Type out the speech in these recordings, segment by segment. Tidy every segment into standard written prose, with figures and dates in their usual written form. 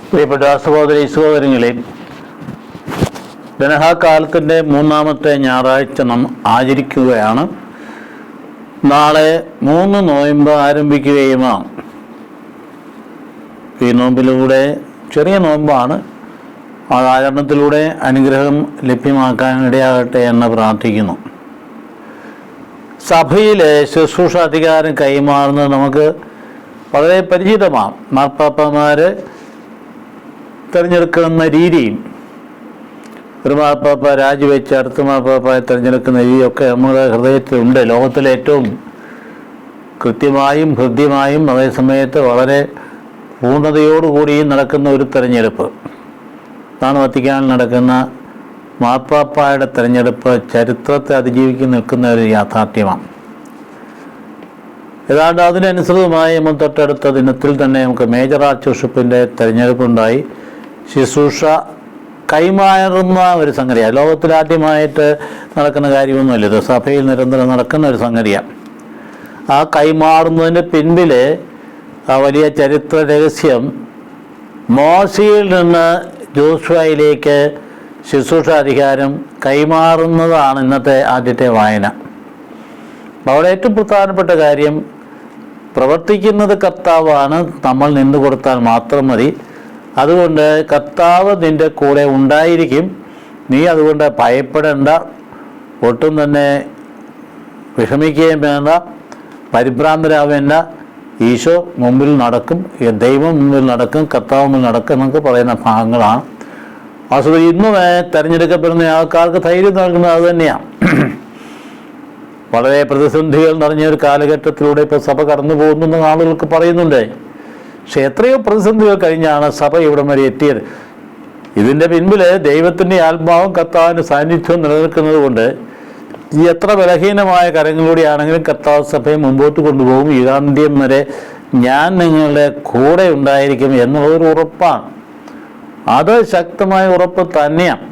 പ്രിയപ്പെട്ട സഹോദരങ്ങളെ, ദനഹാകാലത്തിൻ്റെ മൂന്നാമത്തെ ഞായറാഴ്ച നാം ആചരിക്കുകയാണ്. നാളെ 3 നോയമ്പ് ആരംഭിക്കുകയുമാണ്. ഈ നോമ്പിലൂടെ ചെറിയ നോമ്പാണ്, ആചരണത്തിലൂടെ അനുഗ്രഹം ലഭ്യമാക്കാൻ ഇടയാകട്ടെ എന്ന് പ്രാർത്ഥിക്കുന്നു. സഭയിലെ ശുശ്രൂഷ അധികാരം കൈമാറുന്നത് നമുക്ക് വളരെ പരിചിതമാണ്. മാർപ്പാപ്പമാർ തിരഞ്ഞെടുക്കുന്ന രീതിയും ഒരു മാർപ്പാപ്പ രാജിവെച്ച് അടുത്ത മാർപ്പാപ്പയെ തിരഞ്ഞെടുക്കുന്ന രീതിയൊക്കെ നമ്മുടെ ഹൃദയത്തിലുണ്ട്. ലോകത്തിലെ ഏറ്റവും കൃത്യമായും ഹൃദ്യമായും അതേസമയത്ത് വളരെ പൂർണ്ണതയോടുകൂടിയും നടക്കുന്ന ഒരു തിരഞ്ഞെടുപ്പ് ആണ് വത്തിക്കാനിൽ നടക്കുന്ന മാർപ്പാപ്പായുടെ തിരഞ്ഞെടുപ്പ്. ചരിത്രത്തെ അതിജീവിച്ച് നിൽക്കുന്ന ഒരു യാഥാർത്ഥ്യമാണ്. ഏതാണ്ട് അതിനനുസൃതമായി നമ്മൾ തൊട്ടടുത്ത ദിനത്തിൽ തന്നെ നമുക്ക് മേജർ ആർച്ച് ബിഷപ്പിൻ്റെ തിരഞ്ഞെടുപ്പുണ്ടായി. ശുശ്രൂഷ കൈമാറുന്ന ഒരു സംഗതിയാണ്. ലോകത്തിലാദ്യമായിട്ട് നടക്കുന്ന കാര്യമൊന്നുമല്ല ഇത്, സഭയിൽ നിരന്തരം നടക്കുന്ന ഒരു സംഗതിയാണ്. ആ കൈമാറുന്നതിൻ്റെ പിൻപിൽ ആ വലിയ ചരിത്ര രഹസ്യം മോശയിൽ നിന്ന് ജോഷുവയിലേക്ക് ശുശ്രൂഷ അധികാരം കൈമാറുന്നതാണ് ഇന്നത്തെ ആദ്യത്തെ വായന. അവിടെ ഏറ്റവും പ്രധാനപ്പെട്ട കാര്യം, പ്രവർത്തിക്കുന്നത് കർത്താവാണ്, നമ്മൾ നിന്നു കൊടുത്താൽ മാത്രം മതി. അതുകൊണ്ട് കർത്താവ് നിൻ്റെ കൂടെ ഉണ്ടായിരിക്കും. നീ അതുകൊണ്ട് ഭയപ്പെടേണ്ട, ഒട്ടും തന്നെ വിഷമിക്കുകയും വേണ്ട, പരിഭ്രാന്തരാവേണ്ട. ഈശോ മുമ്പിൽ നടക്കും, ദൈവം മുമ്പിൽ നടക്കും, കർത്താവ് മുമ്പിൽ നടക്കും എന്നൊക്കെ പറയുന്ന ഭാഗങ്ങളാണ്. അതുകൊണ്ട് ഇന്നും തിരഞ്ഞെടുക്കപ്പെടുന്ന ആൾക്കാർക്ക് ധൈര്യം നൽകുന്നത് അതുതന്നെയാണ്. വളരെ പ്രതിസന്ധികൾ നിറഞ്ഞ ഒരു കാലഘട്ടത്തിലൂടെ ഇപ്പോൾ സഭ കടന്നു പോകുന്നെന്ന് ആളുകൾക്ക് പറയുന്നുണ്ട്. പക്ഷെ എത്രയോ പ്രതിസന്ധികൾ കഴിഞ്ഞാണ് സഭ ഇവിടം വരെ എത്തിയത്. ഇതിൻ്റെ പിൻപിൽ ദൈവത്തിൻ്റെ ആത്മാവും കർത്താവിൻ്റെ സാന്നിധ്യവും നിലനിൽക്കുന്നത് കൊണ്ട് ഈ എത്ര ബലഹീനമായ കരങ്ങളിലൂടെയാണെങ്കിലും കർത്താവ് സഭയെ മുമ്പോട്ട് കൊണ്ടുപോകും. യുഗാന്ത്യം വരെ ഞാൻ നിങ്ങളുടെ കൂടെ ഉണ്ടായിരിക്കും എന്നുള്ളൊരു ഉറപ്പാണ്. അത് ശക്തമായ ഉറപ്പ് തന്നെയാണ്.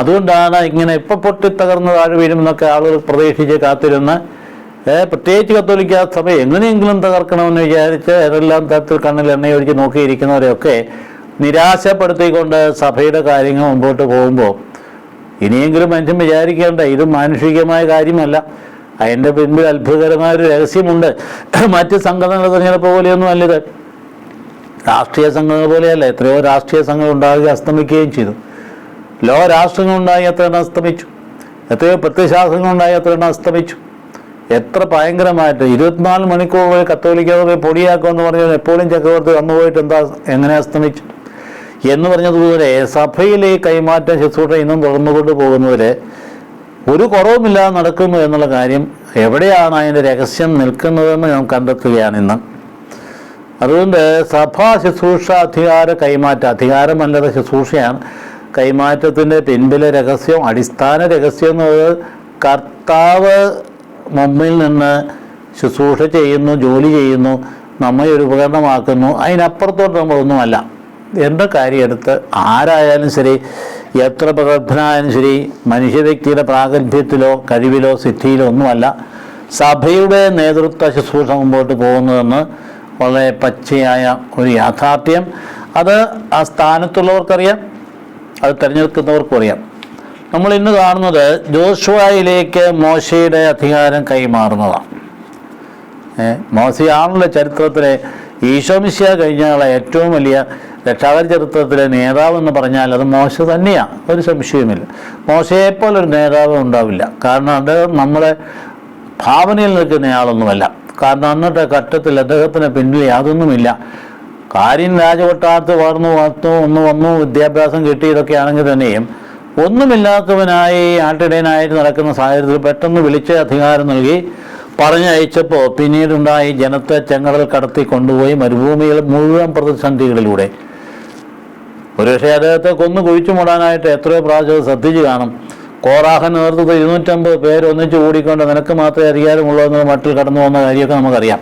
അതുകൊണ്ടാണ് ഇങ്ങനെ ഇപ്പം പൊട്ടിത്തകർന്ന് താഴെ വീഴുമെന്നൊക്കെ ആളുകൾ പ്രതീക്ഷിച്ച് കാത്തിരുന്ന്, പ്രത്യേകിച്ച് കത്തോലിക്ക സഭ എങ്ങനെയെങ്കിലും തകർക്കണമെന്ന് വിചാരിച്ച് ഏതെല്ലാം തരത്തിൽ കണ്ണിൽ എണ്ണയൊഴിച്ച് നോക്കിയിരിക്കുന്നവരെയൊക്കെ നിരാശപ്പെടുത്തിക്കൊണ്ട് സഭയുടെ കാര്യങ്ങൾ മുമ്പോട്ട് പോകുമ്പോൾ ഇനിയെങ്കിലും മനുഷ്യൻ വിചാരിക്കേണ്ട, ഇത് മാനുഷികമായ കാര്യമല്ല. അതിൻ്റെ പിൻപിൽ അത്ഭുതകരമായൊരു രഹസ്യമുണ്ട്. മറ്റ് സംഘടനകളുടെ തിരഞ്ഞെടുപ്പ് പോലെയൊന്നും അല്ലിത്. രാഷ്ട്രീയ സംഘടന പോലെയല്ല. എത്രയോ രാഷ്ട്രീയ സംഘങ്ങൾ ഉണ്ടാകുകയും അസ്തമിക്കുകയും ചെയ്തു. ലോക രാഷ്ട്രങ്ങളുണ്ടായി എത്ര എണ്ണം അസ്തമിച്ചു, എത്രയോ പ്രത്യയശാസ്ത്രങ്ങളുണ്ടായി എത്ര എണ്ണം അസ്തമിച്ചു. എത്ര ഭയങ്കരമായിട്ട് 24 മണിക്കൂർ കത്തോലിക്കരെ പൊടിയാക്കുമെന്ന് പറഞ്ഞാൽ എപ്പോഴും ചക്രവർത്തി വന്നു പോയിട്ട് എങ്ങനെ അസ്തമിച്ചു എന്ന് പറഞ്ഞതുപോലെ സഭയിലെ കൈമാറ്റം ശുശ്രൂഷ ഇന്നും തുടർന്നുകൊണ്ട് പോകുന്നവരെ ഒരു കുറവുമില്ലാതെ നടക്കുന്നു എന്നുള്ള കാര്യം എവിടെയാണ് അതിൻ്റെ രഹസ്യം നിൽക്കുന്നതെന്ന് നാം കണ്ടെത്തുകയാണ് ഇന്ന്. അതുകൊണ്ട് സഭാ ശുശ്രൂഷ അധികാരമല്ലാതെ ശുശ്രൂഷയാണ്. കൈമാറ്റത്തിൻ്റെ പിൻപിലെ രഹസ്യം, അടിസ്ഥാന രഹസ്യം എന്നുള്ളത് കർത്താവ് മുമ്പിൽ നിന്ന് ശുശ്രൂഷ ചെയ്യുന്നു, ജോലി ചെയ്യുന്നു, നമ്മെ ഒരു ഉപകരണമാക്കുന്നു. അതിനപ്പുറത്തോട്ട് നമ്മളൊന്നുമല്ല. എൻ്റെ കാര്യം എടുത്ത് ആരായാലും ശരി, എത്ര പ്രഗത്ഭനായാലും ശരി, മനുഷ്യ വ്യക്തിയുടെ പ്രാഗൽഭ്യത്തിലോ കഴിവിലോ സിദ്ധിയിലോ ഒന്നുമല്ല സഭയുടെ നേതൃത്വ ശുശ്രൂഷ മുമ്പോട്ട് പോകുന്നതെന്ന് വളരെ പച്ചയായ ഒരു യാഥാർത്ഥ്യം. അത് ആ സ്ഥാനത്തുള്ളവർക്കറിയാം, അത് തിരഞ്ഞെടുക്കുന്നവർക്കും അറിയാം. നമ്മൾ ഇന്ന് കാണുന്നത് ജോഷുവയിലേക്ക് മോശയുടെ അധികാരം കൈമാറുന്നതാണ്. മോശയാണല്ലോ ചരിത്രത്തിലെ ഈശോ മിശിഹ കഴിഞ്ഞാലുള്ള ഏറ്റവും വലിയ രക്ഷാകര ചരിത്രത്തിലെ നേതാവ് എന്ന് പറഞ്ഞാൽ അത് മോശ തന്നെയാണ്, ഒരു സംശയവുമില്ല. മോശയെപ്പോലൊരു നേതാവ് ഉണ്ടാവില്ല. കാരണം അദ്ദേഹം നമ്മളെ ഭാവനയിൽ നിൽക്കുന്നയാളൊന്നുമല്ല. കാരണം അന്നത്തെ ഘട്ടത്തിൽ അദ്ദേഹത്തിന് പിന്നിൽ യാതൊന്നുമില്ല. കാര്യം രാജകൊട്ടാരത്ത് വന്നു വിദ്യാഭ്യാസം കിട്ടി, ഇതൊക്കെ ആണെങ്കിൽ തന്നെയും ഒന്നുമില്ലാത്തവനായി ആട്ടിടയനായിട്ട് നടക്കുന്ന സാഹചര്യത്തിൽ പെട്ടെന്ന് വിളിച്ച് അധികാരം നൽകി പറഞ്ഞയച്ചപ്പോൾ പിന്നീടുണ്ടായി ജനത്തെ ചെങ്കടൽ കടത്തി കൊണ്ടുപോയി മരുഭൂമിയിൽ മുഴുവൻ പ്രതിസന്ധികളിലൂടെ. ഒരുപക്ഷെ അദ്ദേഹത്തെ കൊന്നു കുഴിച്ചു മൂടാനായിട്ട് എത്രയോ പ്രാവശ്യം ശ്രദ്ധിച്ചു കാണും. കോറാഹൻ നേതൃത്വത്തിൽ 250 പേര് ഒന്നിച്ച് കൂടിക്കൊണ്ട് നിനക്ക് മാത്രമേ അധികാരമുള്ളൂ എന്ന മട്ടിൽ കടന്നു പോകുന്ന കാര്യമൊക്കെ നമുക്കറിയാം.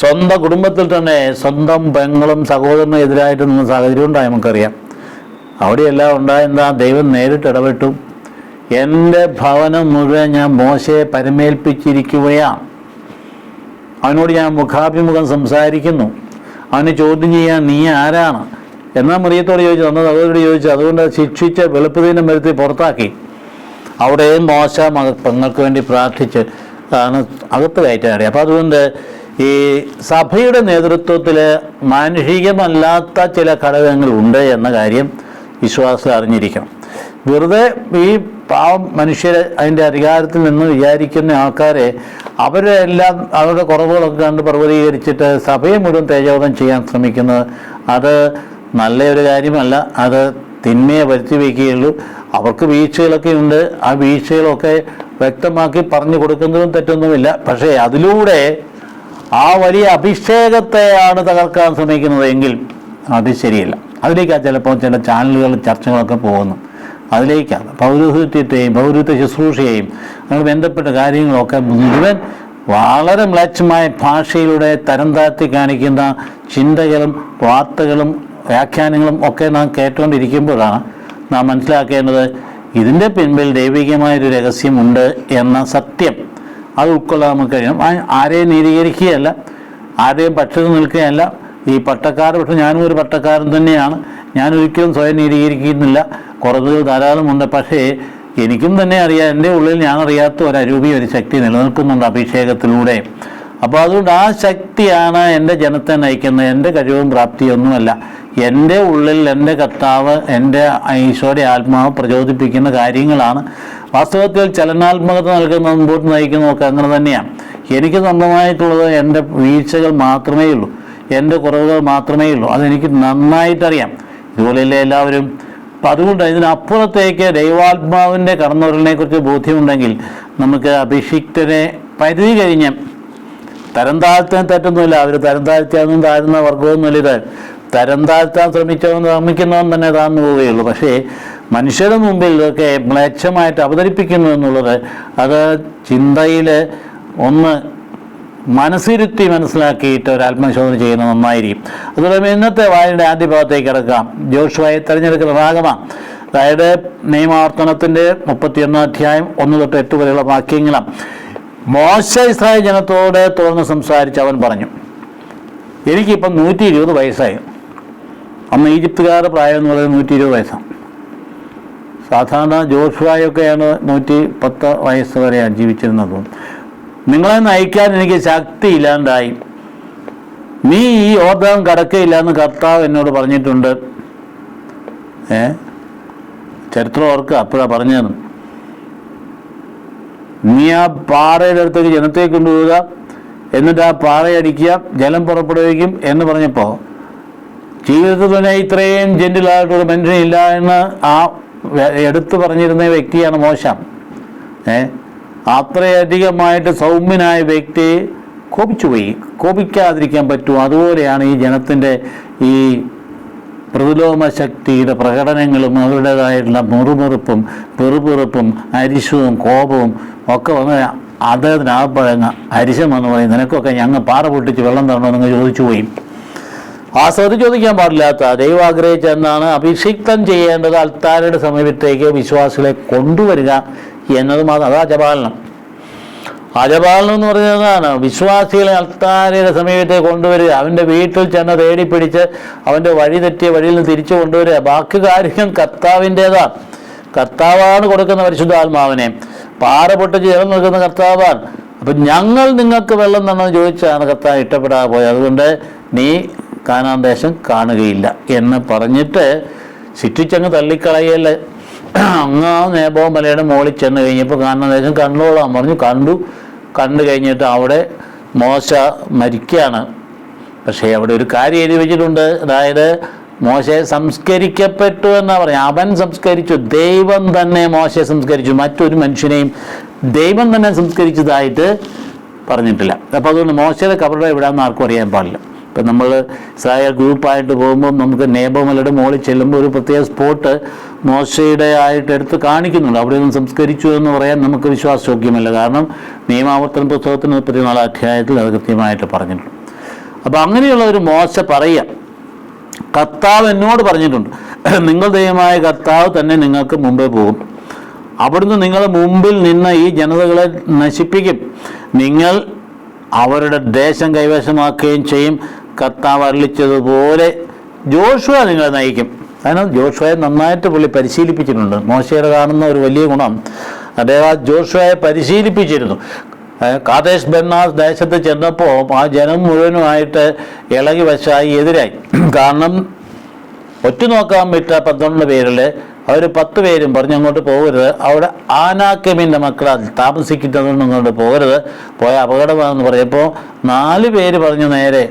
സ്വന്തം കുടുംബത്തിൽ തന്നെ സ്വന്തം പെങ്ങളും സഹോദരനും എതിരായിട്ട് നിന്ന സാഹചര്യം ഉണ്ടായി നമുക്കറിയാം. അവിടെയെല്ലാം ഉണ്ടായെന്താ, ദൈവം നേരിട്ട് ഇടപെട്ടു. എൻ്റെ ഭവനം മുഴുവൻ ഞാൻ മോശയെ പരമേൽപ്പിച്ചിരിക്കുകയാണ്. അവനോട് ഞാൻ മുഖാഭിമുഖം സംസാരിക്കുന്നു. അവനെ ചോദ്യം ചെയ്യാൻ നീ ആരാണ്, എന്നാൽ മറിയത്തോട് ചോദിച്ചു, അന്ന് അവരോട് ചോദിച്ചു. അതുകൊണ്ട് ശിക്ഷിച്ച് വെളുപ്പുദീനം വരുത്തി പുറത്താക്കി. അവിടെയും മോശ പെങ്ങൾക്ക് വേണ്ടി പ്രാർത്ഥിച്ച് ആണ് അകത്ത് കയറ്റാറി. അപ്പോൾ അതുകൊണ്ട് ഈ സഭയുടെ നേതൃത്വത്തിൽ മാനുഷികമല്ലാത്ത ചില ഘടകങ്ങളുണ്ട് എന്ന കാര്യം വിശ്വാസം അറിഞ്ഞിരിക്കണം. വെറുതെ ഈ പാവം മനുഷ്യരെ അതിൻ്റെ അധികാരത്തിൽ നിന്ന് വിചാരിക്കുന്ന ആൾക്കാരെ അവരെല്ലാം അവരുടെ കുറവുകളൊക്കെ കണ്ട് പർവ്വതീകരിച്ചിട്ട് സഭയെ മുഴുവൻ തേജോധം ചെയ്യാൻ ശ്രമിക്കുന്നത് അത് നല്ലൊരു കാര്യമല്ല. അത് തിന്മയെ വരുത്തി വയ്ക്കുകയുള്ളൂ. അവർക്ക് വീഴ്ചകളൊക്കെ ഉണ്ട്. ആ വീഴ്ചകളൊക്കെ വ്യക്തമാക്കി പറഞ്ഞു കൊടുക്കുന്നതും തെറ്റൊന്നുമില്ല. പക്ഷേ അതിലൂടെ ആ വലിയ അഭിഷേകത്തെയാണ് തകർക്കാൻ ശ്രമിക്കുന്നതെങ്കിൽ അത് ശരിയല്ല. അതിലേക്കാണ് ചിലപ്പോൾ ചില ചാനലുകൾ ചർച്ചകളൊക്കെ പോകുന്നു. അതിലേക്കാണ് പൗരോഹിത്യത്തെയും പൗരത്വ ശുശ്രൂഷയെയും അങ്ങനെ ബന്ധപ്പെട്ട കാര്യങ്ങളൊക്കെ മുഴുവൻ വളരെ മ്ലേച്ഛമായ ഭാഷയിലൂടെ തരം താഴ്ത്തി കാണിക്കുന്ന ചിന്തകളും വാർത്തകളും വ്യാഖ്യാനങ്ങളും ഒക്കെ നാം കേട്ടുകൊണ്ടിരിക്കുമ്പോഴാണ് നാം മനസ്സിലാക്കേണ്ടത് ഇതിൻ്റെ പിൻപിൽ ദൈവികമായൊരു രഹസ്യമുണ്ട് എന്ന സത്യം. അത് ഉൾക്കൊള്ളാൻ നമുക്ക് കഴിയണം. ആരെയും നീതീകരിക്കുകയല്ല, ആരെയും പക്ഷത്ത് നിൽക്കുകയല്ല. ഈ പട്ടക്കാർ, പക്ഷെ ഞാനും ഒരു പട്ടക്കാരൻ തന്നെയാണ്. ഞാനൊരിക്കലും സ്വയം നീതീകരിക്കുന്നില്ല. കുറവുകൾ ധാരാളമുണ്ട്. പക്ഷേ എനിക്കും തന്നെ അറിയാം, എൻ്റെ ഉള്ളിൽ ഞാൻ അറിയാത്ത ഒരു അരൂപിയ ഒരു ശക്തി നിലനിൽക്കുന്നുണ്ട് അഭിഷേകത്തിലൂടെ. അപ്പോൾ അതുകൊണ്ട് ആ ശക്തിയാണ് എൻ്റെ ജനത്തെ നയിക്കുന്നത്. എൻ്റെ കഴിവും പ്രാപ്തിയൊന്നുമല്ല. എൻ്റെ ഉള്ളിൽ എൻ്റെ കർത്താവ്, എൻ്റെ ഈശോയുടെ ആത്മാവ് പ്രചോദിപ്പിക്കുന്ന കാര്യങ്ങളാണ്. വാസ്തവത്തിൽ ചലനാത്മകത നൽകുന്ന മുമ്പോട്ട് നയിക്കുന്നതൊക്കെ അങ്ങനെ തന്നെയാണ്. എനിക്ക് സ്വന്തമായിട്ടുള്ളത് എൻ്റെ വീഴ്ചകൾ മാത്രമേ ഉള്ളൂ, എൻ്റെ കുറവുകൾ മാത്രമേ ഉള്ളൂ. അതെനിക്ക് നന്നായിട്ടറിയാം. ഇതുപോലെയല്ലേ എല്ലാവരും. അപ്പം അതുകൊണ്ട് ഇതിനപ്പുറത്തേക്ക് ദൈവാത്മാവിൻ്റെ കടന്നുവരലിനെക്കുറിച്ച് ബോധ്യമുണ്ടെങ്കിൽ നമുക്ക് അഭിഷിക്തനെ പരിധി കഴിഞ്ഞ് തരം താഴ്ത്താൻ തെറ്റൊന്നുമില്ല. അവർ തരം താഴ്ത്തിയാന്നും താഴ്ന്ന വർഗമൊന്നുമില്ല. ഇത് തരം താഴ്ത്താൻ ശ്രമിക്കുന്നവൻ തന്നെ താഴ്ന്നു പോവുകയുള്ളൂ. പക്ഷേ മനുഷ്യരുടെ മുമ്പിൽ ഇതൊക്കെ മ്ലേച്ഛമായിട്ട് അവതരിപ്പിക്കുന്നു എന്നുള്ളത് അത് ചിന്തയിൽ ഒന്ന് മനസ്സിരുത്തി മനസ്സിലാക്കിയിട്ട് ഒരു ആത്മശോധന ചെയ്യുന്നത് നന്നായിരിക്കും. അതുപോലെ ഇന്നത്തെ വായനയുടെ ആദ്യ ഭാഗത്തേക്ക് കിടക്കാം. ജോഷുവയെ തിരഞ്ഞെടുക്കുന്ന ഭാഗമാണ്. അതായത് നിയമാവർത്തനത്തിൻ്റെ 31 അധ്യായം 1 തൊട്ട് 8 വരെയുള്ള വാക്യങ്ങളാണ്. മോശ ഇസ്രായേൽ ജനത്തോട് തുറന്ന് സംസാരിച്ച് അവൻ പറഞ്ഞു, എനിക്കിപ്പം 120 വയസ്സായി. അന്ന് ഈജിപ്തുകാരുടെ പ്രായം എന്ന് പറയുന്നത് 120 വയസ്സാണ്. സാധാരണ ജോഷുവയൊക്കെയാണ് 110 വയസ്സ് വരെയാണ് ജീവിച്ചിരുന്നത്. നിങ്ങളെ നയിക്കാൻ എനിക്ക് ശക്തി ഇല്ലാണ്ടായി. നീ ഈ യോർദാൻ കടക്കയില്ല എന്ന് കർത്താവ് എന്നോട് പറഞ്ഞിട്ടുണ്ട്. ചരിത്രം ഓർക്കുക, അപ്പോഴാണ് പറഞ്ഞത്. നീ ആ പാറയുടെ അടുത്തേക്ക് ജനത്തെ കൊണ്ടുപോവുക, എന്നിട്ട് ആ പാറയടിക്കുക, ജലം പുറപ്പെടുവിക്കും എന്ന് പറഞ്ഞപ്പോൾ ജീവിതത്തിൽ തന്നെ ഇത്രയും ജെന്റിലായിട്ടൊരു മനുഷ്യനില്ല എന്ന് ആ എടുത്തു പറഞ്ഞിരുന്ന വ്യക്തിയാണ് മോശ. അത്രയധികമായിട്ട് സൗമ്യനായ വ്യക്തി കോപിച്ചുപോയി. കോപിക്കാതിരിക്കാൻ പറ്റുമോ? അതുപോലെയാണ് ഈ ജനത്തിൻ്റെ ഈ പ്രതിലോമ ശക്തിയുടെ പ്രകടനങ്ങളും അവരുടേതായിട്ടുള്ള മുറുമുറുപ്പും പെറുപെറുപ്പും അരിശവും കോപവും ഒക്കെ വന്ന് അദ്ദേഹത്തിനാകപ്പഴങ്ങ അരിശമെന്ന് പറയും, നിനക്കൊക്കെ ഞങ്ങൾ പാറ പൊട്ടിച്ച് വെള്ളം തരണമെന്ന് നിങ്ങൾ ചോദിച്ചു പോയി. ആ ശ്രദ്ധ ചോദിക്കാൻ പാടില്ലാത്ത ദൈവം ആഗ്രഹിച്ച എന്നാണ് അഭിഷിക്തം ചെയ്യേണ്ടത് അൽത്താരയുടെ സമീപത്തേക്ക് വിശ്വാസികളെ കൊണ്ടുവരിക എന്നതും അതാ ജപാലനം. അജപാലനം എന്ന് പറയുന്നതാണ് വിശ്വാസികളെ അൽത്താരയുടെ സമീപത്തേക്ക് കൊണ്ടുവരിക. അവൻ്റെ വീട്ടിൽ ചെന്ന് തേടിപ്പിടിച്ച് അവൻ്റെ വഴി തെറ്റിയ വഴിയിൽ നിന്ന് തിരിച്ചു കൊണ്ടുവരിക. ബാക്കി കാര്യം കർത്താവിൻ്റെതാണ്. കർത്താവാണ് കൊടുക്കുന്ന പരിശുദ്ധാത്മാവിനെ. പാറ പൊട്ടിച്ച് ജലം നൽകുന്ന കർത്താവാണ്. അപ്പം ഞങ്ങൾ നിങ്ങൾക്ക് വെള്ളം തന്നെന്ന് ചോദിച്ചാണ് കർത്താവ് ഇഷ്ടപ്പെടാതെ പോയത്. അതുകൊണ്ട് നീ കാനാൻ ദേശം കാണുകയില്ല എന്ന് പറഞ്ഞിട്ട് ശിക്ഷിച്ചങ്ങ് തള്ളിക്കളയല്ലേ. അങ്ങ് നേബോ മലയുടെ മുകളിൽ ചെന്ന് കഴിഞ്ഞപ്പോൾ കാനാൻ ദേശം കണ്ടോളാൻ പറഞ്ഞു. കണ്ടു കഴിഞ്ഞിട്ട് അവിടെ മോശ മരിക്കുകയാണ്. പക്ഷേ അവിടെ ഒരു കാര്യം എഴുതി വെച്ചിട്ടുണ്ട്. അതായത് മോശയെ സംസ്കരിക്കപ്പെട്ടു എന്നാണ് പറഞ്ഞത്. അവൻ സംസ്കരിച്ചു, ദൈവം തന്നെ മോശയെ സംസ്കരിച്ചു. മറ്റൊരു മനുഷ്യനെയും ദൈവം തന്നെ സംസ്കരിച്ചതായിട്ട് പറഞ്ഞിട്ടില്ല. അപ്പോൾ അതുകൊണ്ട് മോശയുടെ കബറിടം എവിടെയാണെന്ന് ആർക്കും അറിയാൻ പാടില്ല. ഇപ്പം നമ്മൾ ഇസ്രായേൽ ഗ്രൂപ്പായിട്ട് പോകുമ്പം നമുക്ക് നേബോ മലയുടെ മുകളിൽ ചെല്ലുമ്പോൾ ഒരു പ്രത്യേക സ്പോട്ട് മോശയുടെ ആയിട്ട് എടുത്ത് കാണിക്കുന്നുണ്ട്. അവിടെ നിന്ന് സംസ്കരിച്ചു എന്ന് പറയാൻ നമുക്ക് വിശ്വാസയോഗ്യമല്ല. കാരണം നിയമാവർത്തന പുസ്തകത്തിന് 34 അധ്യായത്തിൽ അത് കൃത്യമായിട്ട് പറഞ്ഞിട്ടുണ്ട്. അപ്പോൾ അങ്ങനെയുള്ള ഒരു മോശ പറയുക, കർത്താവ് എന്നോട് പറഞ്ഞിട്ടുണ്ട്, നിങ്ങൾ ദൈവമായ കർത്താവ് തന്നെ നിങ്ങൾക്ക് മുമ്പേ പോകും. അവിടുന്ന് നിങ്ങളുടെ മുമ്പിൽ നിന്ന് ഈ ജനതകളെ നശിപ്പിക്കും. നിങ്ങൾ അവരുടെ ദേശം കൈവശമാക്കുകയും ചെയ്യും. കർത്താവ് അരുളിച്ചതുപോലെ ജോഷുവ നിങ്ങളെ നയിക്കും. കാരണം ജോഷുവയെ നന്നായിട്ട് പുള്ളി പരിശീലിപ്പിച്ചിട്ടുണ്ട്. മോശയുടെ കാണുന്ന ഒരു വലിയ ഗുണം അദ്ദേഹം ജോഷുവയെ പരിശീലിപ്പിച്ചിരുന്നു. കാദേശ് ബർണേസ് ദേശത്ത് ചെന്നപ്പോൾ ആ ജനം മുഴുവനുമായിട്ട് ഇളകി വശായി എതിരായി. കാരണം ഒറ്റുനോക്കാൻ വിട്ട 12 പേരിൽ അവർ 10 പേരും പറഞ്ഞ് അങ്ങോട്ട് പോകരുത്, അവിടെ ആനാക്കെമിൻ്റെ മക്കളാൽ താമസിക്കുന്നതൊന്നും അങ്ങോട്ട് പോകരുത്, പോയ അപകടമാണെന്ന് പറയപ്പോൾ 4 പേര് പറഞ്ഞു നേരെ.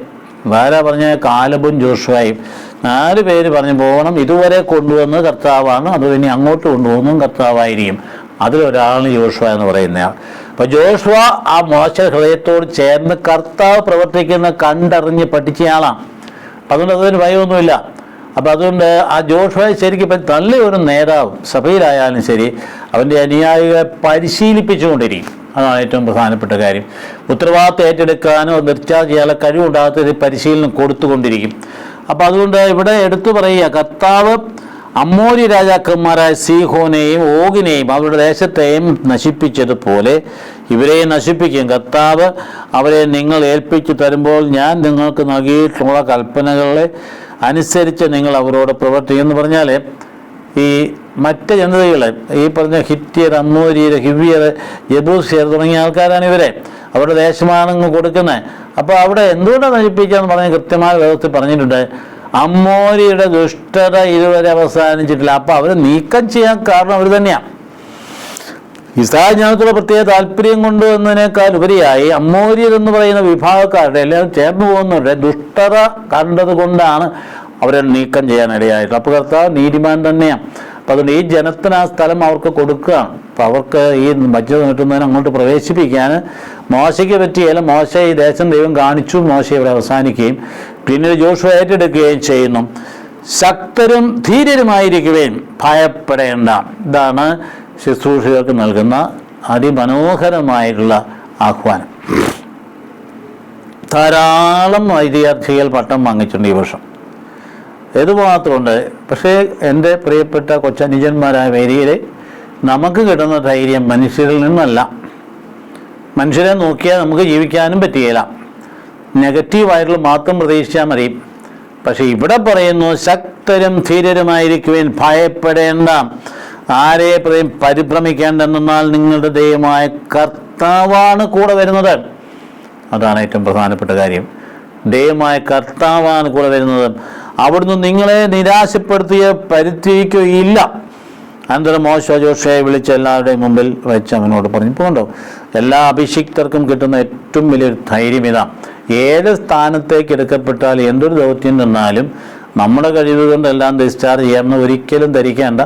ആരാ പറഞ്ഞ? കാലബും ജോഷുവയും. 4 പേര് പറഞ്ഞു പോകണം, ഇതുവരെ കൊണ്ടുവന്ന് കർത്താവാണ്, അത് ഇനി അങ്ങോട്ട് കൊണ്ടുപോകുന്നതും കർത്താവായിരിക്കും. അതിലൊരാളാണ് ജോഷുവ എന്ന് പറയുന്നയാൾ. അപ്പോൾ ജോഷുവ ആ മോശ ഹൃദയത്തോട് ചേർന്ന് കർത്താവ് പ്രവർത്തിക്കുന്ന കണ്ടറിഞ്ഞ് പഠിച്ചയാളാണ്. അപ്പം അതുകൊണ്ട് അതിന് ഭയമൊന്നുമില്ല. അപ്പം അതുകൊണ്ട് ആ ജോഷുവയെ ശരിക്കും നല്ലൊരു നേതാവ് സഭയിലായാലും ശരി അവൻ്റെ അനുയായികളെ പരിശീലിപ്പിച്ചുകൊണ്ടിരിക്കും. അതാണ് ഏറ്റവും പ്രധാനപ്പെട്ട കാര്യം. ഉത്തരവാദിത്വം ഏറ്റെടുക്കാനോ ഡിസ്ചാർജ് ചെയ്യാനുള്ള കഴിവുണ്ടാകാത്ത പരിശീലനം കൊടുത്തുകൊണ്ടിരിക്കും. അപ്പം അതുകൊണ്ട് ഇവിടെ എടുത്തു പറയുക, കർത്താവ് അമ്മോരി രാജാക്കന്മാരായ സീഹോനെയും ഓഗിനെയും അവരുടെ ദേശത്തെയും നശിപ്പിച്ചതുപോലെ ഇവരെയും നശിപ്പിക്കും. കർത്താവ് അവരെ നിങ്ങൾ ഏൽപ്പിച്ചു തരുമ്പോൾ ഞാൻ നിങ്ങൾക്ക് നൽകിയിട്ടുള്ള കൽപ്പനകളെ അനുസരിച്ച് നിങ്ങൾ അവരോട് പ്രവർത്തിക്കും എന്ന് പറഞ്ഞാൽ ഈ മറ്റ് ജനതകൾ, ഈ പറഞ്ഞ ഹിത്യർ, അമ്മോരിയർ, ഹിവ്യർ, യെബൂസ്യർ തുടങ്ങിയ ആൾക്കാരാണ് ഇവരെ. അവരുടെ ദേശമാണെന്ന് കൊടുക്കുന്നത്. അപ്പോൾ അവിടെ എന്തുകൊണ്ടാണ് നശിപ്പിക്കുകയെന്ന് പറഞ്ഞ് കൃത്യമായ വ്യവസ്ഥ പറഞ്ഞിട്ടുണ്ട്. അമ്മോരിയുടെ ദുഷ്ടത ഇതുവരെ അവസാനിച്ചിട്ടില്ല. അപ്പോൾ അവർ നീക്കം ചെയ്യാൻ കാരണം അവർ തന്നെയാണ്. ഇസ്രായേൽ ജനത്തോട് പ്രത്യേക താല്പര്യം കൊണ്ടുവന്നതിനേക്കാൾ ഉപരിയായി അമ്മോര്യർ എന്ന് പറയുന്ന വിഭാഗക്കാരുടെ എല്ലാം ചേർന്ന് പോകുന്നവരുടെ ദുഷ്ടത കണ്ടത് കൊണ്ടാണ് അവരെ നീക്കം ചെയ്യാനിടയായിട്ടുള്ളത്. അപ്പോൾ കർത്താവ് നീതിമാൻ തന്നെയാണ്. അപ്പോൾ അതുകൊണ്ട് ഈ ജനത്തിന് ആ സ്ഥലം അവർക്ക് കൊടുക്കുകയാണ്. അപ്പോൾ അവർക്ക് ഈ മജ്ജ നീട്ടുന്നതിന് അങ്ങോട്ട് പ്രവേശിപ്പിക്കാൻ മോശയ്ക്ക് പറ്റിയാൽ മോശ ഈ ദേശം ദൈവം കാണിച്ചു. മോശ ഇവിടെ അവസാനിക്കുകയും പിന്നീട് ജോഷുവ ഏറ്റെടുക്കുകയും ചെയ്യുന്നു. ശക്തരും ധീരരുമായിരിക്കുകയും ഭയപ്പെടേണ്ട. ഇതാണ് ശുശ്രൂഷകർക്ക് നൽകുന്ന അതിമനോഹരമായിട്ടുള്ള ആഹ്വാനം. ധാരാളം വിദ്യാർത്ഥികൾ പട്ടം വാങ്ങിച്ചിട്ടുണ്ട് ഈ വർഷം. ഏതുമാത്രമുണ്ട്. പക്ഷേ എൻ്റെ പ്രിയപ്പെട്ട കൊച്ചനുജന്മാരായ വേദിയിൽ നമുക്ക് കിട്ടുന്ന ധൈര്യം മനുഷ്യരിൽ നിന്നല്ല. മനുഷ്യരെ നോക്കിയാൽ നമുക്ക് ജീവിക്കാനും പറ്റുകയില്ല. നെഗറ്റീവായിട്ടുള്ള മാത്രം പ്രതീക്ഷിച്ചാൽ മതി. പക്ഷെ ഇവിടെ പറയുന്നു ശക്തരും ധീരരുമായിരിക്കുവാൻ ഭയപ്പെടേണ്ട. ആരെ പരിഭ്രമിക്കേണ്ടെന്നാൽ നിങ്ങളുടെ ദൈവമായ കർത്താവാണ് കൂടെ വരുന്നത്. അതാണ് ഏറ്റവും പ്രധാനപ്പെട്ട കാര്യം. ദൈവമായ കർത്താവാണ് കൂടെ വരുന്നത്. അവിടുന്ന് നിങ്ങളെ നിരാശപ്പെടുത്തിയ പരിത്യജിക്കുകയില്ല. അനന്തരം മോശ ജോഷയെ വിളിച്ച് എല്ലാവരുടെയും മുമ്പിൽ വെച്ച് അവനോട് പറഞ്ഞു. പോകണ്ടോ, എല്ലാ അഭിഷിക്തർക്കും കിട്ടുന്ന ഏറ്റവും വലിയൊരു ധൈര്യം ഇതാ. ഏത് സ്ഥാനത്തേക്ക് എടുക്കപ്പെട്ടാൽ എന്തൊരു ദൗത്യം തന്നാലും നമ്മുടെ കഴിവ് കൊണ്ടെല്ലാം ഡിസ്ചാർജ് ചെയ്യാമെന്ന് ഒരിക്കലും ധരിക്കേണ്ട.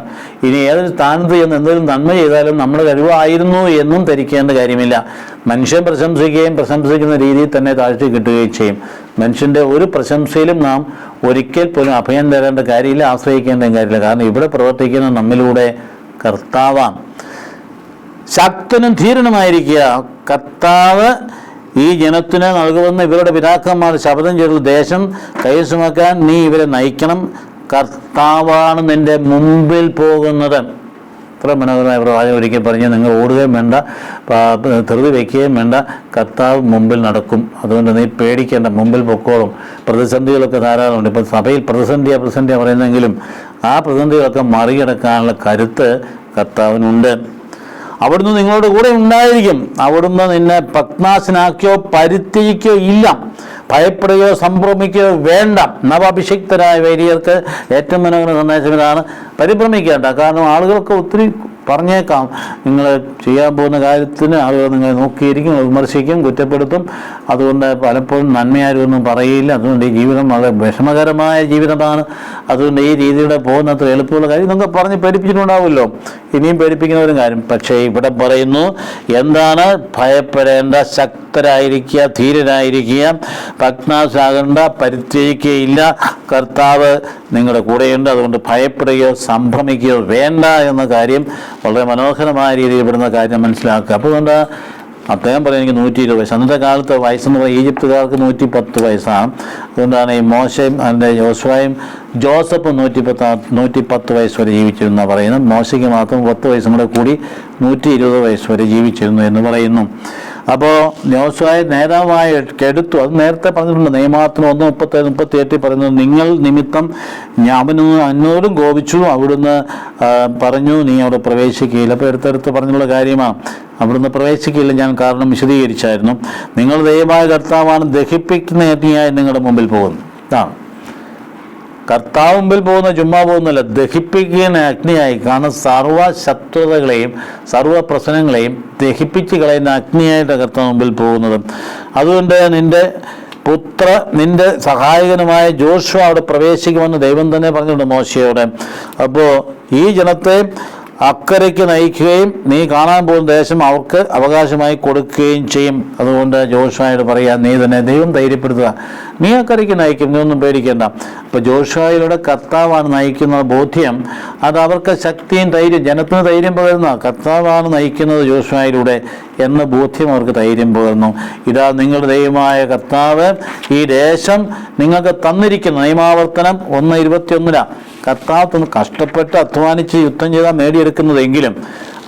ഇനി ഏതൊരു സ്ഥാനത്ത് ചെന്ന് എന്തെങ്കിലും നന്മ ചെയ്താലും നമ്മുടെ കഴിവായിരുന്നു എന്നും ധരിക്കേണ്ട കാര്യമില്ല. മനുഷ്യൻ പ്രശംസിക്കുന്ന രീതിയിൽ തന്നെ താഴ്ത്തി കിട്ടുകയും ചെയ്യും. മനുഷ്യൻ്റെ ഒരു പ്രശംസയിലും നാം ഒരിക്കൽ പോലും അഭയം തരേണ്ട കാര്യമില്ല, ആശ്രയിക്കേണ്ട കാര്യമില്ല. കാരണം ഇവിടെ പ്രവർത്തിക്കുന്ന നമ്മിലൂടെ കർത്താവാണ്. ശക്തനും ധീരനുമായിരിക്കുക. കർത്താവ് ഈ ജനത്തിന് നൽകുമെന്ന് ഇവരുടെ പിതാക്കന്മാർ ശപഥം ചെയ്ത ദേശം കൈവശമാക്കാൻ നീ ഇവരെ നയിക്കണം. കർത്താവാണ് നിന്റെ മുമ്പിൽ പോകുന്നത്. ഇത്ര മനോഹരമായ പ്രവാചകൻ ഒരിക്കൽ പറഞ്ഞ് നിങ്ങൾ ഓടുകയും വേണ്ട, ധൃതി വയ്ക്കുകയും വേണ്ട, കർത്താവ് മുമ്പിൽ നടക്കും. അതുകൊണ്ട് നീ പേടിക്കേണ്ട, മുമ്പിൽ പൊക്കോളും. പ്രതിസന്ധികളൊക്കെ ധാരാളമുണ്ട്. ഇപ്പം സഭയിൽ പ്രതിസന്ധിയാണ് പറയുന്നെങ്കിലും ആ പ്രതിസന്ധികളൊക്കെ മറികടക്കാനുള്ള കരുത്ത് കർത്താവിനുണ്ട്. അവിടുന്ന് നിങ്ങളുടെ കൂടെ ഉണ്ടായിരിക്കും. അവിടുന്ന് നിന്നെ ഭഗ്നാശനാക്കിയോ പരിത്യജിക്കോ ഇല്ല. ഭയപ്പെടുകയോ സംഭ്രമിക്കുകയോ വേണ്ട. നവാഭിഷിക്തരായ വൈദികർക്ക് ഏറ്റവും മനോഹര സന്ദേശം ഇതാണ്: പരിഭ്രമിക്കേണ്ട. കാരണം ആളുകൾക്ക് ഒത്തിരി പറഞ്ഞേക്കാം, നിങ്ങൾ ചെയ്യാൻ പോകുന്ന കാര്യത്തിന് ആളുകൾ നിങ്ങളെ നോക്കിയിരിക്കും, വിമർശിക്കും, കുറ്റപ്പെടുത്തും. അതുകൊണ്ട് പലപ്പോഴും നന്മയാരൊന്നും പറയില്ല. അതുകൊണ്ട് ഈ ജീവിതം വളരെ വിഷമകരമായ ജീവിതമാണ്. അതുകൊണ്ട് ഈ രീതിയുടെ പോകുന്നത്ര എളുപ്പമുള്ള കാര്യം നിങ്ങൾക്ക് പറഞ്ഞ് പേടിപ്പിച്ചിട്ടുണ്ടാവുമല്ലോ. ഇനിയും പേടിപ്പിക്കുന്ന കാര്യം. പക്ഷേ ഇവിടെ പറയുന്നു എന്താണ്? ഭയപ്പെടേണ്ട, ശക്തരായിരിക്കുക, ധീരരായിരിക്കുക, ഭഗ്നാശാകേണ്ട, പരിത്യജിക്കുകയില്ല. കർത്താവ് നിങ്ങളുടെ കൂടെയുണ്ട്. അതുകൊണ്ട് ഭയപ്പെടുകയോ സംഭ്രമിക്കുകയോ വേണ്ട എന്ന കാര്യം വളരെ മനോഹരമായ രീതിയിൽ ഇവിടുന്ന കാര്യം മനസ്സിലാക്കുക. അപ്പോൾ അതുകൊണ്ട് അദ്ദേഹം പറയും എനിക്ക് 120 വയസ്സ്. അന്നത്തെ കാലത്ത് വയസ്സെന്ന് പറയുന്നത് ഈജിപ്തുകാർക്ക് 110 വയസ്സാണ്. അതുകൊണ്ടാണ് ഈ മോശയും അതിൻ്റെ യോശുവയും ജോസഫും 110 വയസ്സ് വരെ ജീവിച്ചിരുന്ന പറയുന്നത്. മോശയ്ക്ക് മാത്രം 10 വയസ്സും കൂടെ കൂടി 120 വയസ്സ് വരെ ജീവിച്ചിരുന്നു എന്ന് പറയുന്നു. അപ്പോൾ യോശുവയെ നേതാവായി എടുത്തു. അത് നേരത്തെ പറഞ്ഞിട്ടുണ്ട്. നിയമാവർത്തനം 1:37 പറയുന്നത്, നിങ്ങൾ നിമിത്തം അവനൊന്ന് അന്നോടും കോപിച്ചു, അവിടുന്ന് പറഞ്ഞു നീ അവിടെ പ്രവേശിക്കുകയില്ല. അപ്പോൾ എടുത്തെടുത്ത് പറഞ്ഞുള്ള കാര്യമാണ്. അവിടുന്ന് പ്രവേശിക്കില്ല ഞാൻ കാരണം വിശദീകരിച്ചായിരുന്നു. നിങ്ങൾ ദൈവമായ കർത്താവാണ്, ദഹിപ്പിക്കുന്ന അഗ്നിയായി നിങ്ങളുടെ മുമ്പിൽ പോകുന്നു. ഇതാണ് കർത്താവ് മുമ്പിൽ പോകുന്ന, ചുമ്മാ പോകുന്നില്ല, ദഹിപ്പിക്കുന്ന അഗ്നിയായി. കാരണം സർവ്വ ശത്രുതകളെയും സർവ്വ പ്രശ്നങ്ങളെയും ദഹിപ്പിച്ച് കളയുന്ന അഗ്നിയായിട്ട് കർത്താവ് മുമ്പിൽ പോകുന്നത്. അതുകൊണ്ട് നിന്റെ സഹായകനുമായ ജോഷുവ അവിടെ പ്രവേശിക്കുമെന്ന് ദൈവം തന്നെ പറഞ്ഞിട്ടുണ്ട് മോശയോട്. അപ്പോൾ ഈ ജനത്തെ അക്കരയ്ക്ക് നയിക്കുകയും നീ കാണാൻ പോകുന്ന ദേശം അവർക്ക് അവകാശമായി കൊടുക്കുകയും ചെയ്യും. അതുകൊണ്ട് ജോഷുവയോട് പറയാം, നീ തന്നെ ദൈവം ധൈര്യപ്പെടുത്തുക, നീ അക്കരയ്ക്ക് നയിക്കും, നീ ഒന്നും പേടിക്കേണ്ട. അപ്പോൾ ജോഷുവയിലൂടെ കർത്താവാണ് നയിക്കുന്ന ബോധ്യം, അത് അവർക്ക് ശക്തിയും ധൈര്യം, ജനത്തിന് ധൈര്യം പകരുന്ന കർത്താവാണ് നയിക്കുന്നത് ജോഷുവയിലൂടെ എന്ന ബോധ്യം അവർക്ക് ധൈര്യം പകർന്നു. ഇതാ നിങ്ങളുടെ ദൈവമായ കർത്താവ് ഈ ദേശം നിങ്ങൾക്ക് തന്നിരിക്കുന്നു. നിയമാവർത്തനം 1:21 കർത്താവ് കഷ്ടപ്പെട്ട് അധ്വാനിച്ച് യുദ്ധം ചെയ്താൽ നേടിയെടുക്കുന്നതെങ്കിലും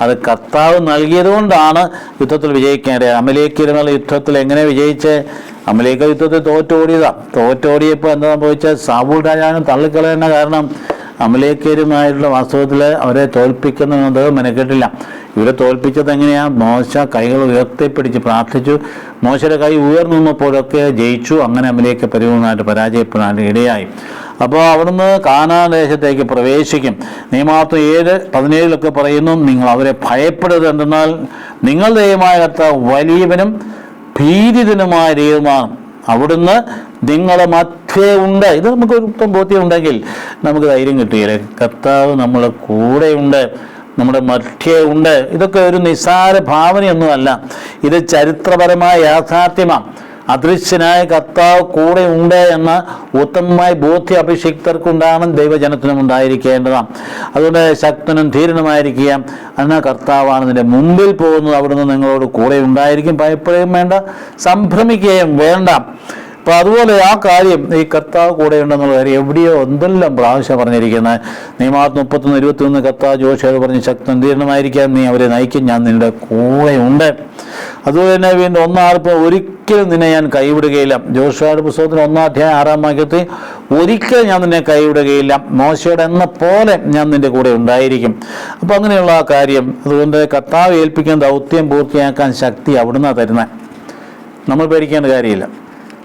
അത് കർത്താവ് നൽകിയത് കൊണ്ടാണ് യുദ്ധത്തിൽ വിജയിക്കേണ്ടത്. അമലേക്കിരുന്നുള്ള യുദ്ധത്തിൽ എങ്ങനെ വിജയിച്ച്? അമലേക്ക യുദ്ധത്തിൽ തോറ്റോടിയപ്പോൾ എന്താ സംഭവിച്ചാൽ സാവൂൾ രാജാവിനെ തള്ളിക്കളയുന്ന കാരണം അമലേക്കരുമായിട്ടുള്ള വാസ്തവത്തിൽ അവരെ തോൽപ്പിക്കുന്നത് മെനക്കെട്ടില്ല. ഇവരെ തോൽപ്പിച്ചത് എങ്ങനെയാണ്? മോശ കൈകൾ ഉയർത്തിപ്പിടിച്ച് പ്രാർത്ഥിച്ചു. മോശയുടെ കൈ ഉയർന്നു നിന്നപ്പോഴൊക്കെ ജയിച്ചു. അങ്ങനെ അമലേക്ക പരിപൂർണമായിട്ട് പരാജയപ്പെടാൻ ഇടയായി. അപ്പോൾ അവിടുന്ന് കാനാൻ ദേശത്തേക്ക് പ്രവേശിക്കും. നിയമാവർത്തനം 7:17 പറയുന്നു, നിങ്ങൾ അവരെ ഭയപ്പെടരുത്, എന്തെന്നാൽ നിങ്ങൾ ദൈവമായ കർത്താവ് വലിയവനും ഭീതിതനുമായ ദൈവമാണ്, അവിടുന്ന് നിങ്ങളുടെ മധ്യേ ഉണ്ട്. ഇത് നമുക്ക് ഒരു ബോധ്യം ഉണ്ടെങ്കിൽ നമുക്ക് ധൈര്യം കിട്ടുകയില്ലേ? കർത്താവ് നമ്മളെ കൂടെയുണ്ട്, നമ്മുടെ മധ്യേ ഉണ്ട്. ഇതൊക്കെ ഒരു നിസ്സാര ഭാവനയൊന്നുമല്ല, ഇത് ചരിത്രപരമായ യാഥാർത്ഥ്യമാണ്. അദൃശ്യനായ കർത്താവ് കൂടെ ഉണ്ട് എന്ന ഉത്തമമായ ബോധ്യ അഭിഷിക്തർക്കുണ്ടാണ് ദൈവജനത്തിനും ഉണ്ടായിരിക്കേണ്ടതാണ്. അതുകൊണ്ട് ശക്തനും ധീരനുമായിരിക്കുക. എന്നാൽ കർത്താവാണ് നിന്റെ മുമ്പിൽ പോകുന്നത്, അവിടുന്ന് നിങ്ങളോട് കൂടെ ഉണ്ടായിരിക്കും. ഭയപ്പെടുകയും വേണ്ട, സംഭ്രമിക്കുകയും വേണ്ട. അപ്പോൾ അതുപോലെ ആ കാര്യം, ഈ കർത്താവ് കൂടെ ഉണ്ടെന്നുള്ള കാര്യം എവിടെയോ എന്തെല്ലാം പ്രാവശ്യം പറഞ്ഞിരിക്കുന്നത്. നിയമാവർത്തനം 31:21 കർത്താവ് ജോഷുവയോട് പറഞ്ഞ് ശക്തൻ ധീരനുമായിരിക്കാൻ, നീ അവരെ നയിക്കും, ഞാൻ നിന്റെ കൂടെ ഉണ്ട്. അതുപോലെ തന്നെ വീണ്ടും 1:6 ഒരിക്കലും നിന്നെ ഞാൻ കൈവിടുകയില്ല. ജോഷുവയുടെ പുസ്തകത്തിന് 1:6 ഒരിക്കലും ഞാൻ നിന്നെ കൈവിടുകയില്ല, മോശയോട് എന്ന പോലെ ഞാൻ നിന്റെ കൂടെ ഉണ്ടായിരിക്കും. അപ്പോൾ അങ്ങനെയുള്ള ആ കാര്യം. അതുകൊണ്ട് കർത്താവ് ഏൽപ്പിക്കുന്ന ദൗത്യം പൂർത്തിയാക്കാൻ ശക്തി അവിടുന്ന് തരുന്നത്. നമ്മൾ പേടിക്കേണ്ട കാര്യമില്ല.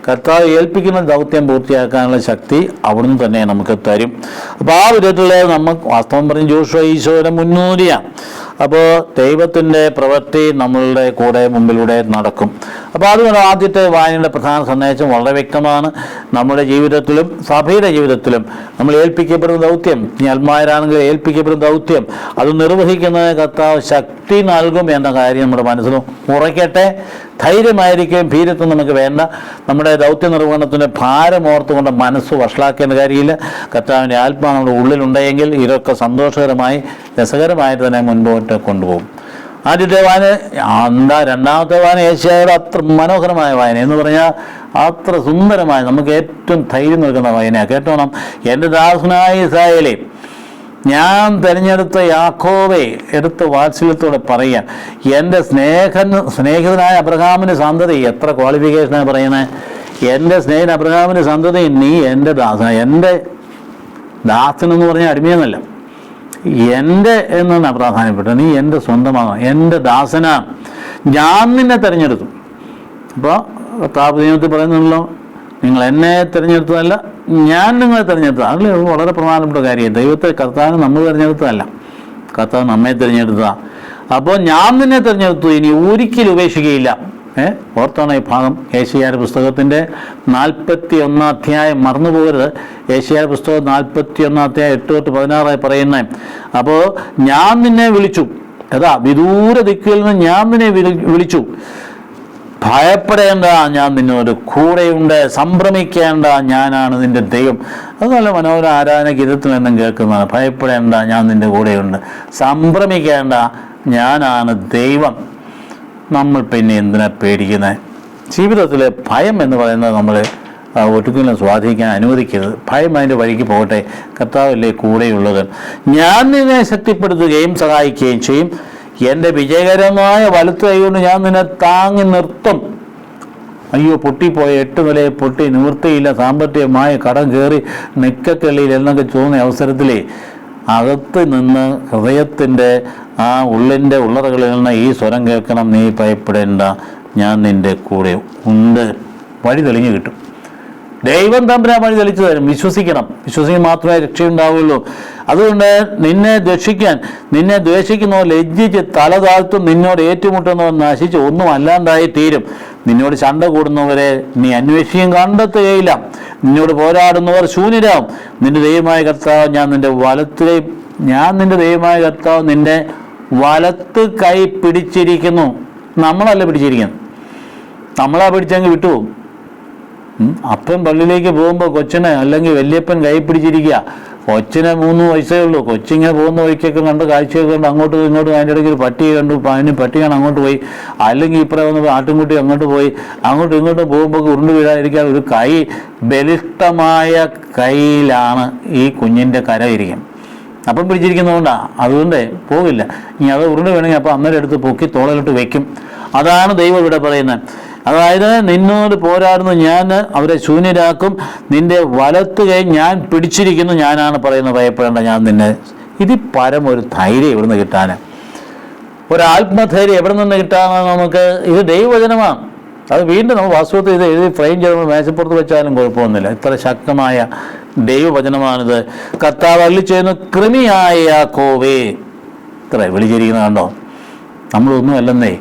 കർത്താവ് ഏൽപ്പിക്കുന്ന ദൗത്യം പൂർത്തിയാക്കാനുള്ള ശക്തി അവിടുന്ന് തന്നെ നമുക്ക് തരും. അപ്പോൾ ആ വിധത്തിലുള്ള നമുക്ക് വാസ്തവം പറഞ്ഞ് ജോഷുവ ഈശോയുടെ മുന്നോടിയാണ്. അപ്പോൾ ദൈവത്തിൻ്റെ പ്രവൃത്തി നമ്മളുടെ കൂടെ മുമ്പിലൂടെ നടക്കും. അപ്പോൾ അതുകൊണ്ട് ആദ്യത്തെ വായനയുടെ പ്രധാന സന്ദേശം വളരെ വ്യക്തമാണ്. നമ്മുടെ ജീവിതത്തിലും സഭയുടെ ജീവിതത്തിലും നമ്മൾ ഏൽപ്പിക്കപ്പെടുന്ന ദൗത്യം, ഇനി അൽമായരാണെങ്കിൽ ഏൽപ്പിക്കപ്പെടുന്ന ദൗത്യം, അത് നിർവഹിക്കുന്നതിന് കർത്താവ് ശക്തി നൽകും എന്ന കാര്യം നമ്മുടെ മനസ്സിൽ ഉറയ്ക്കട്ടെ. ധൈര്യമായിരിക്കും, ഭീരത്വം നമുക്ക് വേണ്ട. നമ്മുടെ ദൗത്യ നിർവഹണത്തിൻ്റെ ഭാരം ഓർത്തുകൊണ്ട് മനസ്സ് വഷളാക്കേണ്ട കാര്യമില്ല. കർത്താവിൻ്റെ ആത്മാവ് നമ്മുടെ ഉള്ളിലുണ്ടെങ്കിൽ ഇതൊക്കെ സന്തോഷകരമായി രസകരമായിട്ട് തന്നെ മുൻപോട്ട് കൊണ്ടുപോകും. ആദ്യത്തെ വായന രണ്ടാമത്തെ വായന ഏശയ്യായുടെ അത്ര മനോഹരമായ വായന എന്ന് പറഞ്ഞാൽ അത്ര സുന്ദരമായ, നമുക്ക് ഏറ്റവും ധൈര്യം നൽകുന്ന വായനയാണ്. കേട്ടോണം, എൻ്റെ ദാസനായ ഇസ്രായേലേ, ഞാൻ തിരഞ്ഞെടുത്ത യാക്കോബെ എടുത്ത് വാത്സല്യത്തോടെ പറയാം, എൻ്റെ സ്നേഹിതനായ അബ്രഹാമിൻ്റെ സന്തതി. എത്ര ക്വാളിഫിക്കേഷനാണ് പറയുന്നത്. എൻ്റെ സ്നേഹിതൻ അബ്രഹാമിൻ്റെ സന്തതി, നീ എൻ്റെ ദാസനാണ്. എൻ്റെ ദാസനെന്ന് പറഞ്ഞാൽ അടിമയെന്നല്ല, എൻ്റെ എന്നാണ് പ്രാധാന്യപ്പെട്ടത്. നീ എൻ്റെ സ്വന്തമാണ്, എൻ്റെ ദാസനാണ്, ഞാൻ നിന്നെ തിരഞ്ഞെടുത്തു. അപ്പോൾ കർത്താവ് നിയമത്തിൽ പറയുന്നുണ്ടല്ലോ, നിങ്ങൾ എന്നെ തിരഞ്ഞെടുത്തതല്ല, ഞാൻ നിങ്ങളെ തിരഞ്ഞെടുത്തത്. അതിൽ വളരെ പ്രധാനപ്പെട്ട കാര്യം, ദൈവത്തെ കർത്താവിന് നമ്മൾ തിരഞ്ഞെടുത്തതല്ല, കർത്താവ് നമ്മെ തിരഞ്ഞെടുത്തതാണ്. അപ്പോൾ ഞാൻ നിന്നെ തിരഞ്ഞെടുത്തു, ഇനി ഒരിക്കലും ഉപേക്ഷിക്കുകയില്ല. ഓർത്താണ് ഈ ഭാഗം. ഏശയ്യായുടെ പുസ്തകത്തിൻ്റെ 41 മറന്നുപോകരുത്. ഏശയ്യായുടെ പുസ്തകം 41 8-16 പറയുന്നത്. അപ്പോൾ ഞാൻ നിന്നെ വിളിച്ചു, വിദൂര ദിക്കിൽ നിന്ന് ഞാൻ നിന്നെ വിളിച്ചു, ഭയപ്പെടേണ്ട, ഞാൻ നിന്നോട് കൂടെയുണ്ട്, സംഭ്രമിക്കേണ്ട, ഞാനാണ് നിന്റെ ദൈവം. അത് നല്ല മനോഹര ആരാധന ഗീതത്തിലെന്നും കേൾക്കുന്നതാണ്. ഭയപ്പെടേണ്ട, ഞാൻ നിന്റെ കൂടെയുണ്ട്, സംഭ്രമിക്കേണ്ട, ഞാനാണ് ദൈവം. നമ്മൾ പിന്നെ എന്തിനാ പേടിക്കുന്നത്? ജീവിതത്തിൽ ഭയം എന്ന് പറയുന്നത് നമ്മൾ ഒട്ടുക്കിലും സ്വാധീനിക്കാൻ അനുവദിക്കരുത്. ഭയം അതിൻ്റെ വഴിക്ക് പോകട്ടെ, കർത്താവല്ലേ കൂടെയുള്ളത്. ഞാൻ നിന്നെ ശക്തിപ്പെടുത്തുകയും സഹായിക്കുകയും ചെയ്യും, എൻ്റെ വിജയകരമായ വലത്ത് കൈ കൊണ്ട് ഞാൻ നിന്നെ താങ്ങി നിർത്തും. അയ്യോ, പൊട്ടിപ്പോയ 8 നിലയെ പൊട്ടി, നിവൃത്തിയില്ല, സാമ്പത്തികമായ കടം കയറി നിക്കക്കള്ളിയിൽ എന്നൊക്കെ തോന്നിയ അവസരത്തിലേ അകത്ത് നിന്ന് ഹൃദയത്തിൻ്റെ ആ ഉള്ളിൻ്റെ ഉള്ളറകളിൽ നിന്ന് ഈ സ്വരം കേൾക്കണം, നീ ഭയപ്പെടേണ്ട, ഞാൻ നിൻ്റെ കൂടെ ഉണ്ട്. വഴി തെളിഞ്ഞു കിട്ടും. ദൈവം തമ്പുരാൻ വഴി തെളിച്ചു തരും. വിശ്വസിക്കണം. വിശ്വസിക്കാൻ മാത്രമേ രക്ഷയുണ്ടാവുള്ളൂ. അതുകൊണ്ട് നിന്നെ രക്ഷിക്കാൻ, നിന്നെ ദ്വേഷിക്കുന്നവർ ലജ്ജിച്ച് തല താഴ്ത്തും, നിന്നോട് ഏറ്റുമുട്ടുന്നവർ നശിച്ച് ഒന്നും അല്ലാണ്ടായി തീരും. നിന്നോട് ചണ്ട കൂടുന്നവരെ നീ അന്വേഷിക്കുകയും കണ്ടെത്തുകയില്ല. നിന്നോട് പോരാടുന്നവർ ശൂന്യരാവും. നിന്റെ ദൈവമായ കർത്താവ് നിന്റെ ദൈവമായ കർത്താവ് നിന്റെ വലത്ത് കൈ പിടിച്ചിരിക്കുന്നു. നമ്മളല്ല പിടിച്ചിരിക്കുന്നത്, നമ്മളാ പിടിച്ചങ്ങ് വിട്ടുപോകും. അപ്പൻ പള്ളിയിലേക്ക് പോകുമ്പോൾ കൊച്ചിനെ അല്ലെങ്കിൽ വല്യപ്പൻ കൈ പിടിച്ചിരിക്കുക. കൊച്ചിനെ 3 വയസ്സേ ഉള്ളൂ. കൊച്ചിങ്ങനെ പോകുന്ന വഴിക്കൊക്കെ കണ്ട് കാഴ്ചയൊക്കെ കണ്ട് അങ്ങോട്ടും ഇങ്ങോട്ടും അതിൻ്റെ ഇടയ്ക്ക് ഒരു പട്ടി കണ്ടു, അതിന് പട്ടിയാണ് അങ്ങോട്ട് പോയി, അല്ലെങ്കിൽ ഇപ്പറേ വന്ന് ആട്ടുംകുട്ടി അങ്ങോട്ട് പോയി. അങ്ങോട്ടും ഇങ്ങോട്ടും പോകുമ്പോൾ ഉരുണ്ട് വീഴാതിരിക്കാൻ ഒരു കൈ, ബലിഷ്ഠമായ കയ്യിലാണ് ഈ കുഞ്ഞിൻ്റെ കര ഇരിക്കും. അപ്പം പിടിച്ചിരിക്കുന്നതുകൊണ്ടാണ്, അതുകൊണ്ട് പോകില്ല. ഇനി അത് ഉരുണ്ട് വേണമെങ്കിൽ അപ്പം അന്നേരം എടുത്ത് പൊക്കി തോളിലിട്ട് വെക്കും. അതാണ് ദൈവം ഇവിടെ പറയുന്നത്. അതായത് നിന്നോട് പോരാടുന്ന ഞാൻ അവരെ ശൂന്യരാക്കും, നിന്റെ വലത്ത് കൈ ഞാൻ പിടിച്ചിരിക്കുന്നു, ഞാനാണ് പറയുന്നത്, ഭയപ്പെടേണ്ട, ഞാൻ നിന്നെ. ഇതിൽ പരം ഒരു ധൈര്യം എവിടെ നിന്ന് കിട്ടാൻ, ഒരു ആത്മധൈര്യം എവിടെ നിന്ന് കിട്ടാനാണ് നമുക്ക്? ഇത് ദൈവവചനമാണ്. അത് വീണ്ടും നമ്മൾ വാസ്തവത്തിൽ ഇത് എഴുതി ഫ്രെയിം ചെയ്ത് മേശപ്പുറത്ത് വെച്ചാലും കുഴപ്പമൊന്നുമില്ല. ഇത്ര ശക്തമായ ദൈവവചനമാണിത്. കർത്താവ് അരുളിച്ചെയ്യുന്നു, കൃമിയായ യാക്കോബേ. ഇത്ര വിളിച്ചിരിക്കുന്നത് കണ്ടോ? നമ്മളൊന്നും അല്ലെന്നേ.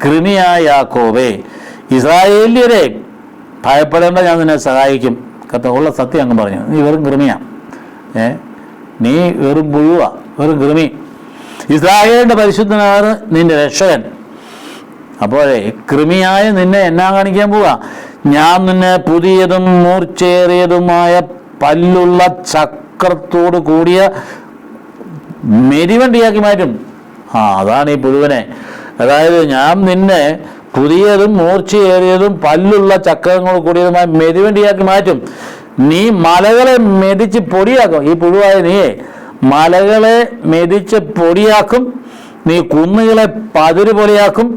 കൃമിയായ യാക്കോബേ, ഇസ്രായേല്യരെ ഭയപ്പെടേണ്ട, ഞാൻ നിന്നെ സഹായിക്കും. ഉള്ള സത്യം അങ്ങ് പറഞ്ഞു. നീ വെറും കൃമിയാണ്, നീ വെറും പുഴുവ, വെറും കൃമി. ഇസ്രായേലിൻ്റെ പരിശുദ്ധനാണ് നിന്റെ രക്ഷകൻ. അപ്പോഴേ കൃമിയായ നിന്നെ എന്നാ കാണിക്കാൻ പോവാ? ഞാൻ നിന്നെ പുതിയതും മൂർച്ചേറിയതുമായ പല്ലുള്ള ചക്രത്തോട് കൂടിയ മെരിവണ്ടിയാക്കി മാറ്റും. അതാണ് ഈ പുഴുവനെ. അതായത് ഞാൻ നിന്നെ പുതിയതും മൂർച്ചയേറിയതും പല്ലുള്ള ചക്രങ്ങൾ കൂടിയതുമായ മെതിവണ്ടിയാക്കി മാറ്റും. നീ മലകളെ മെതിച്ച് പൊടിയാക്കും. ഈ പുഴുവായ നീയെ മലകളെ മെതിച്ച് പൊടിയാക്കും. നീ കുന്നുകളെ പതിര് പോലെയാക്കും.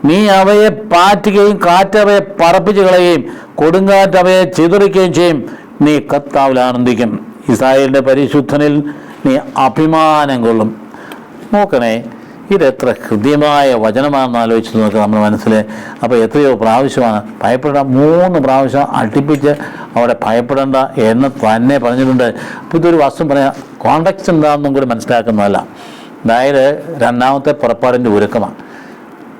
നീ അവയെ പാറ്റുകയും കാറ്റവയെ പറപ്പിച്ച് കളയുകയും കൊടുങ്കാറ്റ് അവയെ ചിതറിക്കുകയും ചെയ്യും. നീ കർത്താവിൽ ആനന്ദിക്കും. ഇസ്രായേലിൻ്റെ പരിശുദ്ധനിൽ നീ അഭിമാനം കൊള്ളും. നോക്കണേ, ഇതെത്ര ഹൃദ്യമായ വചനമാണെന്ന് ആലോചിച്ച് നോക്കുക നമ്മുടെ മനസ്സിൽ. അപ്പോൾ എത്രയോ പ്രാവശ്യമാണ് ഭയപ്പെടേണ്ട, 3 പ്രാവശ്യം അടുപ്പിച്ച് അവിടെ ഭയപ്പെടേണ്ട എന്ന് തന്നെ പറഞ്ഞിട്ടുണ്ട്. അപ്പോൾ ഇതൊരു വസ്തു പറയാം, കോണ്ടക്സ്റ്റ് എന്താണെന്നും കൂടി മനസ്സിലാക്കുന്നതല്ല. അതായത് 2ാമത്തെ പുറപ്പാടിൻ്റെ ഒരുക്കമാണ്,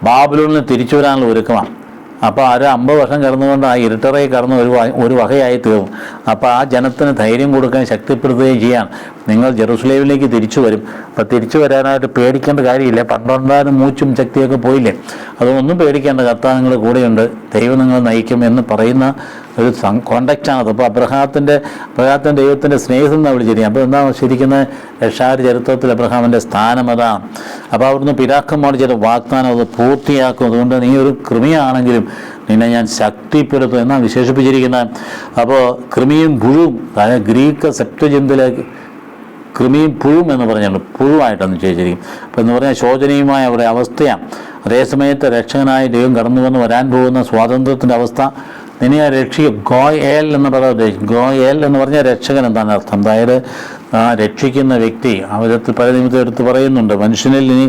ബാബിലോണിൽ തിരിച്ചു വരാനുള്ള ഒരുക്കമാണ്. അപ്പോൾ ആ 50 വർഷം കടന്നുകൊണ്ട് ആ ഇരുട്ടറയിൽ കടന്ന് ഒരു വകയായി തീർന്നു. അപ്പോൾ ആ ജനത്തിന് ധൈര്യം കൊടുക്കാൻ, ശക്തിപ്പെടുത്തുകയും ചെയ്യാൻ, നിങ്ങൾ ജെറുസലേമിലേക്ക് തിരിച്ചു വരും. അപ്പോൾ തിരിച്ചു വരാനായിട്ട് പേടിക്കേണ്ട കാര്യമില്ല. 12,000 മൂച്ചും ശക്തിയൊക്കെ പോയില്ലേ, അതൊന്നും പേടിക്കേണ്ട, കർത്താവ് നിങ്ങളുടെ കൂടെയുണ്ട്, ദൈവം നിങ്ങളെ നയിക്കും എന്ന് പറയുന്ന ഒരു കോണ്ടക്റ്റാണത്. അപ്പോൾ അബ്രഹാത്തിൻ്റെ ദൈവത്തിൻ്റെ സ്നേഹം എന്നാണ് വിളിച്ചിരിക്കുന്നത്. അപ്പോൾ എന്താ ശരിക്കുന്ന രക്ഷാകര ചരിത്രത്തിൽ അബ്രഹാമിൻ്റെ സ്ഥാനം അതാണ്. അപ്പോൾ അവിടുന്ന് പിതാക്കന്മാർ ചെയ്ത വാഗ്ദാനം അത് പൂർത്തിയാക്കും. അതുകൊണ്ട് നീ ഒരു കൃമിയാണെങ്കിലും നിന്നെ ഞാൻ ശക്തിപ്പെടുത്തും എന്നാണ് വിശേഷിപ്പിച്ചിരിക്കുന്നത്. അപ്പോൾ കൃമിയും പുഴുവും, അതായത് ഗ്രീക്ക് സെപ്റ്റജിന്തിലേക്ക് കൃമിയും പുഴുവും എന്ന് പറഞ്ഞാൽ പുഴുവായിട്ടാണ് നിശ്ചയിച്ചിരിക്കും. അപ്പോൾ എന്ന് പറഞ്ഞാൽ ശോചനീയമായ അവരുടെ അവസ്ഥയാണ്. അതേസമയത്ത് രക്ഷകനായ ദൈവം കടന്നു വരാൻ പോകുന്ന സ്വാതന്ത്ര്യത്തിൻ്റെ അവസ്ഥ നിന്നെ രക്ഷിക്കും. ഗോയേൽ എന്ന് പറയാൻ ഉദ്ദേശിക്കും. ഗോയേൽ എന്ന് പറഞ്ഞാൽ രക്ഷകൻ എന്താണ് അർത്ഥം? അതായത് രക്ഷിക്കുന്ന വ്യക്തി. അവരത്തിൽ പല നിമിത്തം എടുത്ത് പറയുന്നുണ്ട്, മനുഷ്യനിൽ ഇനി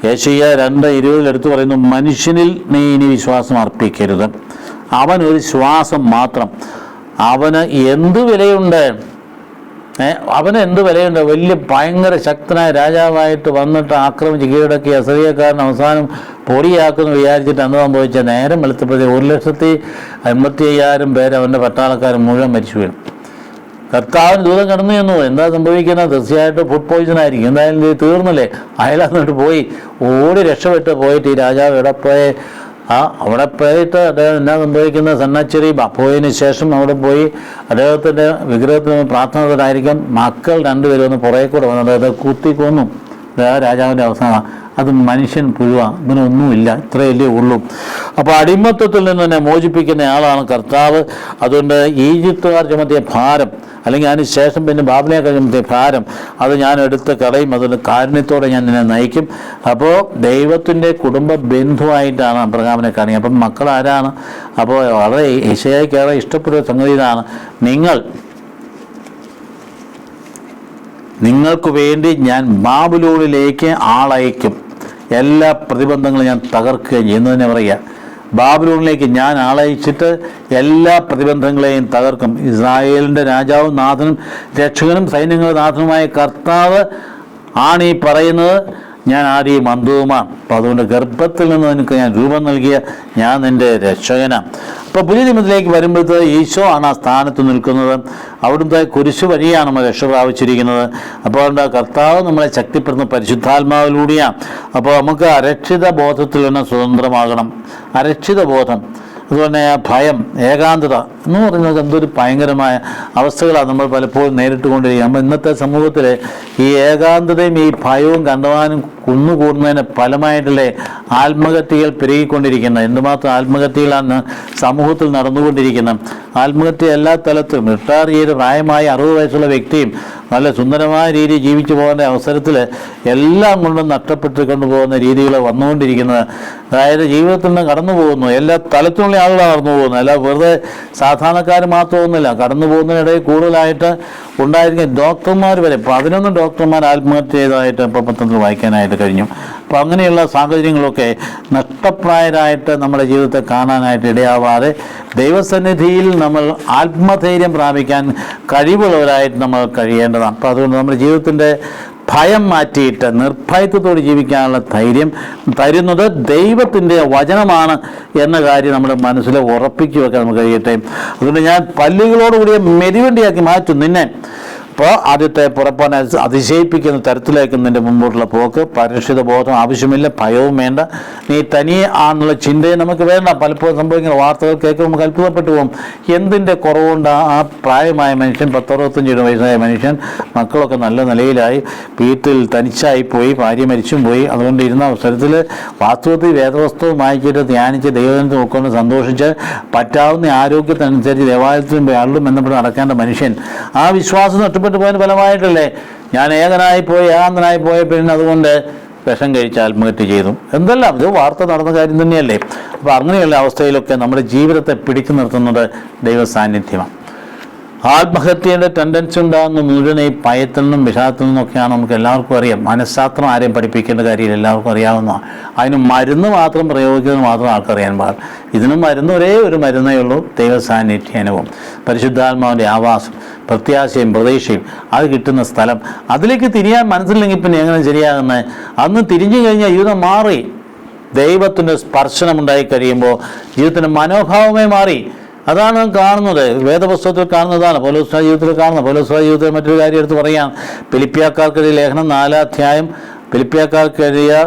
യേശയ്യ 2:20 എടുത്തു പറയുന്നു, മനുഷ്യനിൽ നീ ഇനി വിശ്വാസം അർപ്പിക്കരുത്. അവനൊരു ശ്വാസം മാത്രം. അവന് എന്ത് വിലയുണ്ട്? അവന് എന്ത് വിലയുണ്ട്? വലിയ ഭയങ്കര ശക്തനായ രാജാവായിട്ട് വന്നിട്ട് ആക്രമിച്ച് കീഴടക്കി അസറിയക്കാരൻ അവസാനം പൊടിയാക്കുന്നു വിചാരിച്ചിട്ട് അന്ന് സംഭവിച്ച നേരം വെളുത്തപ്പോഴത്തെ 1,55,000 പേര് അവൻ്റെ പട്ടാളക്കാരൻ മുഴുവൻ മരിച്ചു വീണു. കർത്താവിന് ദൂതം കടന്നു ചെന്നു. എന്താ സംഭവിക്കുന്നത്? തീർച്ചയായിട്ടും ഫുഡ് പോയിസൺ ആയിരിക്കും. എന്തായാലും ഇത് തീർന്നില്ലേ? അയാളന്നിട്ട് പോയി ഓടി രക്ഷപ്പെട്ട് പോയിട്ട് ഈ രാജാവ് എവിടെ പോയി അവിടെ പോയിട്ട് അദ്ദേഹം എന്നാ സംഭവിക്കുന്നത്? സന്നച്ചെറിയും പോയതിന് ശേഷം അവിടെ പോയി അദ്ദേഹത്തിൻ്റെ വിഗ്രഹത്തിന് പ്രാർത്ഥനകളായിരിക്കും. മക്കൾ 2 പേരും ഒന്ന് പുറകെ കൂടെ വന്നത് അദ്ദേഹത്തെ കുത്തിക്കൊന്നു. രാജാവിൻ്റെ അവസാനം അത് മനുഷ്യൻ പുഴുവ, ഇതിനൊന്നുമില്ല, ഇത്രയല്ലേ ഉള്ളൂ. അപ്പോൾ അടിമത്വത്തിൽ നിന്ന് തന്നെ മോചിപ്പിക്കുന്ന ആളാണ് കർത്താവ്. അതുകൊണ്ട് ഈജിപ്തുകാർ ചുമത്തിയ ഭാരം, അല്ലെങ്കിൽ അതിന് ശേഷം പിന്നെ ബാബിലോണിയക്കാർ ചുമത്തിയ ഭാരം, അത് ഞാൻ എടുത്ത് കളയും. അതുകൊണ്ട് കാരുണ്യത്തോടെ ഞാൻ നിന്നെ നയിക്കും. അപ്പോൾ ദൈവത്തിൻ്റെ കുടുംബ ബന്ധുവായിട്ടാണ് അബ്രഹാമിനെ കാണുക. അപ്പം മക്കൾ ആരാണ്? അപ്പോൾ വളരെ യെശയ്യായ്ക്ക് ഏറെ ഇഷ്ടപ്പെട്ട സംഗതി ഇതാണ്: നിങ്ങൾക്ക് വേണ്ടി ഞാൻ ബാബിലോണിലേക്ക് ആളയക്കും, എല്ലാ പ്രതിബന്ധങ്ങളും ഞാൻ തകർക്കുകയും എന്ന് തന്നെ പറയുക. ബാബിലോണിലേക്ക് ഞാൻ ആളയച്ചിട്ട് എല്ലാ പ്രതിബന്ധങ്ങളെയും തകർക്കും. ഇസ്രായേലിൻ്റെ രാജാവും നാഥനും രക്ഷകനും സൈന്യങ്ങളുടെ നാഥനുമായ കർത്താവ് ആണ് ഈ പറയുന്നത്. ഞാൻ ആദ്യം അന്ധവുമാണ്. അപ്പോൾ അതുകൊണ്ട് ഗർഭത്തിൽ നിന്ന് നിനക്ക് ഞാൻ രൂപം നൽകിയ ഞാൻ നിൻ്റെ രക്ഷകനാണ്. അപ്പോൾ പുതിയ നിയമത്തിലേക്ക് വരുമ്പോഴത്തേക്ക് ഈശോ ആണ് ആ സ്ഥാനത്ത് നിൽക്കുന്നത്. അവിടുത്തെ കുരിശ് വഴിയാണ് നമ്മൾ രക്ഷ പ്രാപിച്ചിരിക്കുന്നത്. അപ്പോൾ അതുകൊണ്ട് കർത്താവ് നമ്മളെ ശക്തിപ്പെടുന്ന പരിശുദ്ധാത്മാവിലൂടെയാണ്. അപ്പോൾ നമുക്ക് അരക്ഷിത ബോധത്തിൽ നിന്ന് സ്വതന്ത്രമാകണം. അരക്ഷിത ബോധം, അതുപോലെ ഭയം, ഏകാന്തത എന്ന് പറയുന്നത് എന്തൊരു ഭയങ്കരമായ അവസ്ഥകളാണ് നമ്മൾ പലപ്പോഴും നേരിട്ട് കൊണ്ടിരിക്കുക. നമ്മൾ ഇന്നത്തെ സമൂഹത്തിൽ ഈ ഏകാന്തതയും ഈ ഭയവും കണ്ടവാനും കുന്നുകൂടുന്നതിന് ഫലമായിട്ടല്ലേ ആത്മഹത്യകൾ പെരുകിക്കൊണ്ടിരിക്കുന്നത്. എന്തുമാത്രം ആത്മഹത്യകളാണ് സമൂഹത്തിൽ നടന്നുകൊണ്ടിരിക്കുന്നത്. ആത്മഹത്യ എല്ലാ തലത്തിലും. റിട്ടയർ ചെയ്ത് പ്രായമായി 60 വയസ്സുള്ള വ്യക്തിയും നല്ല സുന്ദരമായ രീതിയിൽ ജീവിച്ചു പോകുന്ന അവസരത്തിൽ എല്ലാം കൊണ്ടും നഷ്ടപ്പെട്ട് കൊണ്ടുപോകുന്ന രീതികൾ വന്നുകൊണ്ടിരിക്കുന്നത്. അതായത് ജീവിതത്തിൽ നിന്ന് കടന്നു പോകുന്നു, എല്ലാ തലത്തിലുള്ള ആളുകളാണ് കടന്നു പോകുന്നത്. അല്ല വെറുതെ സാധാരണക്കാർ മാത്രമൊന്നുമില്ല കടന്നു പോകുന്നതിനിടയിൽ കൂടുതലായിട്ട് ഉണ്ടായിരിക്കും ഡോക്ടർമാർ വരെ. 11 ഡോക്ടർമാർ ആത്മഹത്യ ചെയ്തതായിട്ട് ഇപ്പോൾ പത്രത്തിൽ വായിക്കാനായിട്ട് കഴിഞ്ഞു. അപ്പോൾ അങ്ങനെയുള്ള സാഹചര്യങ്ങളൊക്കെ നഷ്ടപ്രായരായിട്ട് നമ്മുടെ ജീവിതത്തെ കാണാനായിട്ട് ഇടയാവാതെ ദൈവസന്നിധിയിൽ നമ്മൾ ആത്മധൈര്യം പ്രാപിക്കാൻ കഴിവുള്ളവരായിട്ട് നമ്മൾ കഴിയേണ്ടതാണ്. അപ്പോൾ അതുകൊണ്ട് നമ്മുടെ ജീവിതത്തിൻ്റെ ഭയം മാറ്റിയിട്ട് നിർഭയത്വത്തോട് ജീവിക്കാനുള്ള ധൈര്യം തരുന്നത് ദൈവത്തിൻ്റെ വചനമാണ് എന്ന കാര്യം നമ്മുടെ മനസ്സിൽ ഉറപ്പിക്കുകയൊക്കെ നമുക്ക് കഴിയട്ടെ. അതുകൊണ്ട് ഞാൻ പല്ലുകളോടുകൂടിയ മെതിവണ്ടിയാക്കി മാറ്റും നിന്നെ. അപ്പോൾ ആദ്യത്തെ പുറപ്പാൻ അതിശയിപ്പിക്കുന്ന തരത്തിലേക്ക് നിൻ്റെ മുമ്പോട്ടുള്ള പോക്ക്. പരിരക്ഷിത ബോധം ആവശ്യമില്ല, ഭയവും വേണ്ട, നീ തനിയെ ആണെന്നുള്ള ചിന്തയും നമുക്ക് വേണ്ട. പലപ്പോഴും സംഭവിക്കുന്ന വാർത്തകൾ കേൾക്കുമ്പോൾ നമുക്ക് അത്ഭുതപ്പെട്ടു പോകും. എന്തിൻ്റെ കുറവുണ്ട് ആ പ്രായമായ മനുഷ്യൻ, 10-65 വയസ്സായ മനുഷ്യൻ, മക്കളൊക്കെ നല്ല നിലയിലായി, വീട്ടിൽ തനിച്ചായി പോയി, ഭാര്യ മരിച്ചും പോയി. അതുകൊണ്ട് ഇരുന്ന അവസരത്തിൽ വാസ്തവത്തിൽ വേദവസ്തുവും വായിച്ചിട്ട് ധ്യാനിച്ച് ദൈവജനത്തെ നോക്കൊണ്ട് സന്തോഷിച്ച് പറ്റാവുന്ന ആരോഗ്യത്തിനനുസരിച്ച് ദേവാലയത്തിലും ആളിലും ബന്ധപ്പെട്ട് നടക്കേണ്ട മനുഷ്യൻ ആ വിശ്വാസം നഷ്ടപ്പെട്ടു പോയതിന് ഫലമായിട്ടല്ലേ ഞാൻ ഏകാന്തനായി പോയ പിന്നെ അതുകൊണ്ട് വിഷം കഴിച്ച് ആത്മഹത്യ ചെയ്തു. എന്തെല്ലാം ഇത് വാർത്ത നടന്ന കാര്യം തന്നെയല്ലേ. അപ്പോൾ അങ്ങനെയുള്ള അവസ്ഥയിലൊക്കെ നമ്മുടെ ജീവിതത്തെ പിടിച്ചു നിർത്തുന്നത് ദൈവസാന്നിധ്യമാണ്. ആത്മഹത്യയുടെ ടെൻഡൻസി ഉണ്ടാകുന്ന മുഴുവൻ ഈ ഭയത്തിൽ നിന്നും വിഷാദത്തിൽ നിന്നൊക്കെയാണ് നമുക്ക് എല്ലാവർക്കും അറിയാം. മനഃശാസ്ത്രം ആരെയും പഠിപ്പിക്കേണ്ട കാര്യമില്ല, എല്ലാവർക്കും അറിയാവുന്നതാണ്. അതിന് മരുന്ന് മാത്രം പ്രയോഗിക്കുന്നത് മാത്രം ആൾക്കറിയാൻ പാടില്ല. ഇതിനും മരുന്ന് ഒരേ ഒരു മരുന്നേ ഉള്ളൂ, ദൈവസാന്നിധ്യാനുഭവം, പരിശുദ്ധാത്മാവിൻ്റെ ആവാസം, പ്രത്യാശയും പ്രതീക്ഷയും, അത് കിട്ടുന്ന സ്ഥലം. അതിലേക്ക് തിരിയാൻ മനസ്സിലെങ്കിൽ പിന്നെ എങ്ങനെ ശരിയാകുന്നത്? അന്ന് തിരിഞ്ഞു കഴിഞ്ഞാൽ ജീവിതം മാറി. ദൈവത്തിൻ്റെ സ്പർശനമുണ്ടായി കഴിയുമ്പോൾ ജീവിതത്തിൻ്റെ മനോഭാവമേ മാറി. അതാണ് കാണുന്നത്, വേദപുസ്തകത്തിൽ കാണുന്നതാണ്, പൗലോസ്യ ജീവിതത്തിൽ കാണുന്നത്. പൗലോസ്യ ജീവിതത്തിൽ മറ്റൊരു കാര്യം എടുത്ത് പറയാം. ഫിലിപ്പിയക്കാർക്കെതിരെ ലേഖനം 4 അധ്യായം, ഫിലിപ്പിയക്കാർക്കെതിരെ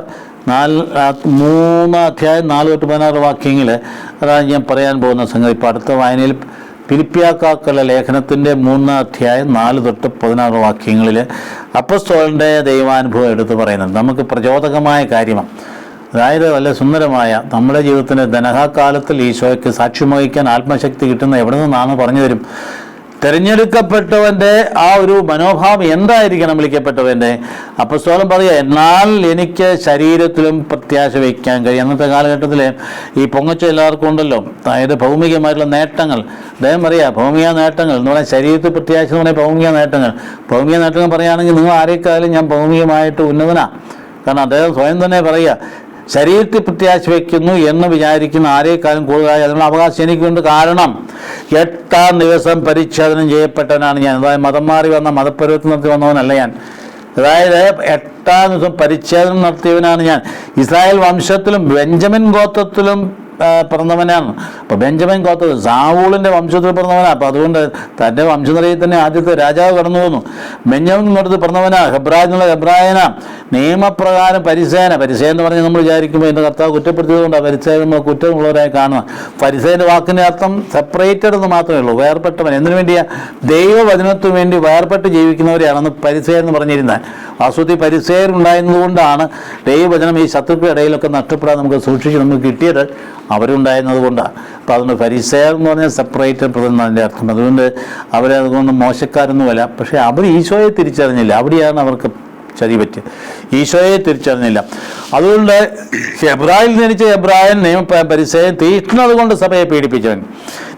3 അധ്യായം 4-16 വാക്യങ്ങൾ. അതാണ് ഞാൻ പറയാൻ പോകുന്ന സംഗതി. ഇപ്പോൾ അടുത്ത വായനയിൽ ഫിലിപ്പിയക്കാർക്കുള്ള ലേഖനത്തിൻ്റെ 3 അധ്യായം 4-16 വാക്യങ്ങളിൽ അപ്പോസ്തലൻ്റെ ദൈവാനുഭവം എടുത്ത് പറയുന്നുണ്ട്. നമുക്ക് പ്രചോദകമായ കാര്യമാണ്. അതായത് വളരെ സുന്ദരമായ നമ്മുടെ ജീവിതത്തിൻ്റെ ധനകാലത്തിൽ ഈശോയ്ക്ക് സാക്ഷ്യം വഹിക്കാൻ ആത്മശക്തി കിട്ടുന്ന എവിടെ നിന്നാണ് പറഞ്ഞു തരും. തിരഞ്ഞെടുക്കപ്പെട്ടവൻ്റെ ആ ഒരു മനോഭാവം എന്തായിരിക്കണം? വിളിക്കപ്പെട്ടവൻ്റെ അപ്പോസ്തലൻ പറയുക, എന്നാൽ എനിക്ക് ശരീരത്തിലും പ്രത്യാശ വയ്ക്കാൻ കഴിയും. അന്നത്തെ കാലഘട്ടത്തിൽ ഈ പൊങ്ങച്ച എല്ലാവർക്കും ഉണ്ടല്ലോ, അതായത് ഭൗമികമായിട്ടുള്ള നേട്ടങ്ങൾ. അദ്ദേഹം പറയുക ഭൗമിക നേട്ടങ്ങൾ എന്ന് പറഞ്ഞാൽ ശരീരത്തിൽ പ്രത്യാശ എന്ന് പറഞ്ഞാൽ ഭൗമിക നേട്ടങ്ങൾ. ഭൗമിക നേട്ടങ്ങൾ പറയുകയാണെങ്കിൽ നിങ്ങൾ ആരെക്കാളും ഞാൻ ഭൗമികമായിട്ട് ഉന്നതനാണ്. കാരണം അദ്ദേഹം സ്വയം തന്നെ പറയുക, ശരീരത്തിൽ പ്രത്യാശ വയ്ക്കുന്നു എന്ന് വിചാരിക്കുന്ന ആരെക്കാളും കൂടുതലായി അതിനുള്ള അവകാശം എനിക്കുണ്ട്. കാരണം 8-ാം ദിവസം പരിച്ഛേദനം ചെയ്യപ്പെട്ടവനാണ് ഞാൻ. അതായത് മതം മാറി വന്ന മതപരിവർത്തനം നടത്തി വന്നവനല്ല ഞാൻ. അതായത് 8-ാം ദിവസം പരിച്ഛേദനം നടത്തിയവനാണ് ഞാൻ. ഇസ്രായേൽ വംശത്തിലും ബെഞ്ചമിൻ ഗോത്രത്തിലും പിറന്നവനാണ്. അപ്പോൾ ബെഞ്ചമിൻ ഗോത്രത്തിൽ സാവൂളിൻ്റെ വംശത്തിൽ പിറന്നവനാണ്. അപ്പോൾ അതുകൊണ്ട് തൻ്റെ വംശനിരയിൽ തന്നെ ആദ്യത്തെ രാജാവ് കടന്നു പോന്നു. ബെഞ്ചമിൻ ഗോത്രത്തിൽ പിറന്നവനാ, ഹെബ്രായ എന്നുള്ള ഹെബ്രായന, നിയമപ്രകാരം പരിസേന എന്ന് പറഞ്ഞ് നമ്മൾ വിചാരിക്കുമ്പോൾ എൻ്റെ കർത്താവ് കുറ്റപ്പെടുത്തിയതുകൊണ്ടാണ് പരിസേന നമ്മൾ കുറ്റമുള്ളവരായി കാണുക. പരിസേൻ്റെ വാക്കിൻ്റെ അർത്ഥം സെപ്പറേറ്റഡ് എന്ന് മാത്രമേ ഉള്ളൂ, വേർപെട്ടവൻ. എന്തിനു വേണ്ടിയാ? ദൈവവചനത്തിനു വേണ്ടി വേർപെട്ട് ജീവിക്കുന്നവരെയാണ് അന്ന് പരിസേന എന്ന് പറഞ്ഞിരുന്നത്. വാസ്തവത്തിൽ പരിസയരുണ്ടായിരുന്നതുകൊണ്ടാണ് ദൈവവചനം ഈ ശത്രുക്കളുടെ ഇടയിലൊക്കെ നഷ്ടപ്പെടാൻ നമുക്ക് സൂക്ഷിച്ച് നമുക്ക് കിട്ടിയത് അവരുണ്ടായിരുന്നത് കൊണ്ടാണ്. അപ്പോൾ അതുകൊണ്ട് പരിസയർ എന്ന് പറഞ്ഞാൽ സെപ്പറേറ്റഡ് ബ്രദർ അതിൻ്റെ അർത്ഥം. അതുകൊണ്ട് അവരതുകൊണ്ട് മോശക്കാരൊന്നുമല്ല. പക്ഷേ അവർ ഈശോയെ തിരിച്ചറിഞ്ഞില്ല. അവിടെയാണ് അവർക്ക് ചതി പറ്റി. ഈശോയെ തിരിച്ചറിഞ്ഞില്ല. അതുകൊണ്ട് എബ്രായിൽ ജനിച്ച എബ്രായൻ പരിസയൻ തീഷ്ണത കൊണ്ട് സഭയെ പീഡിപ്പിച്ചവൻ,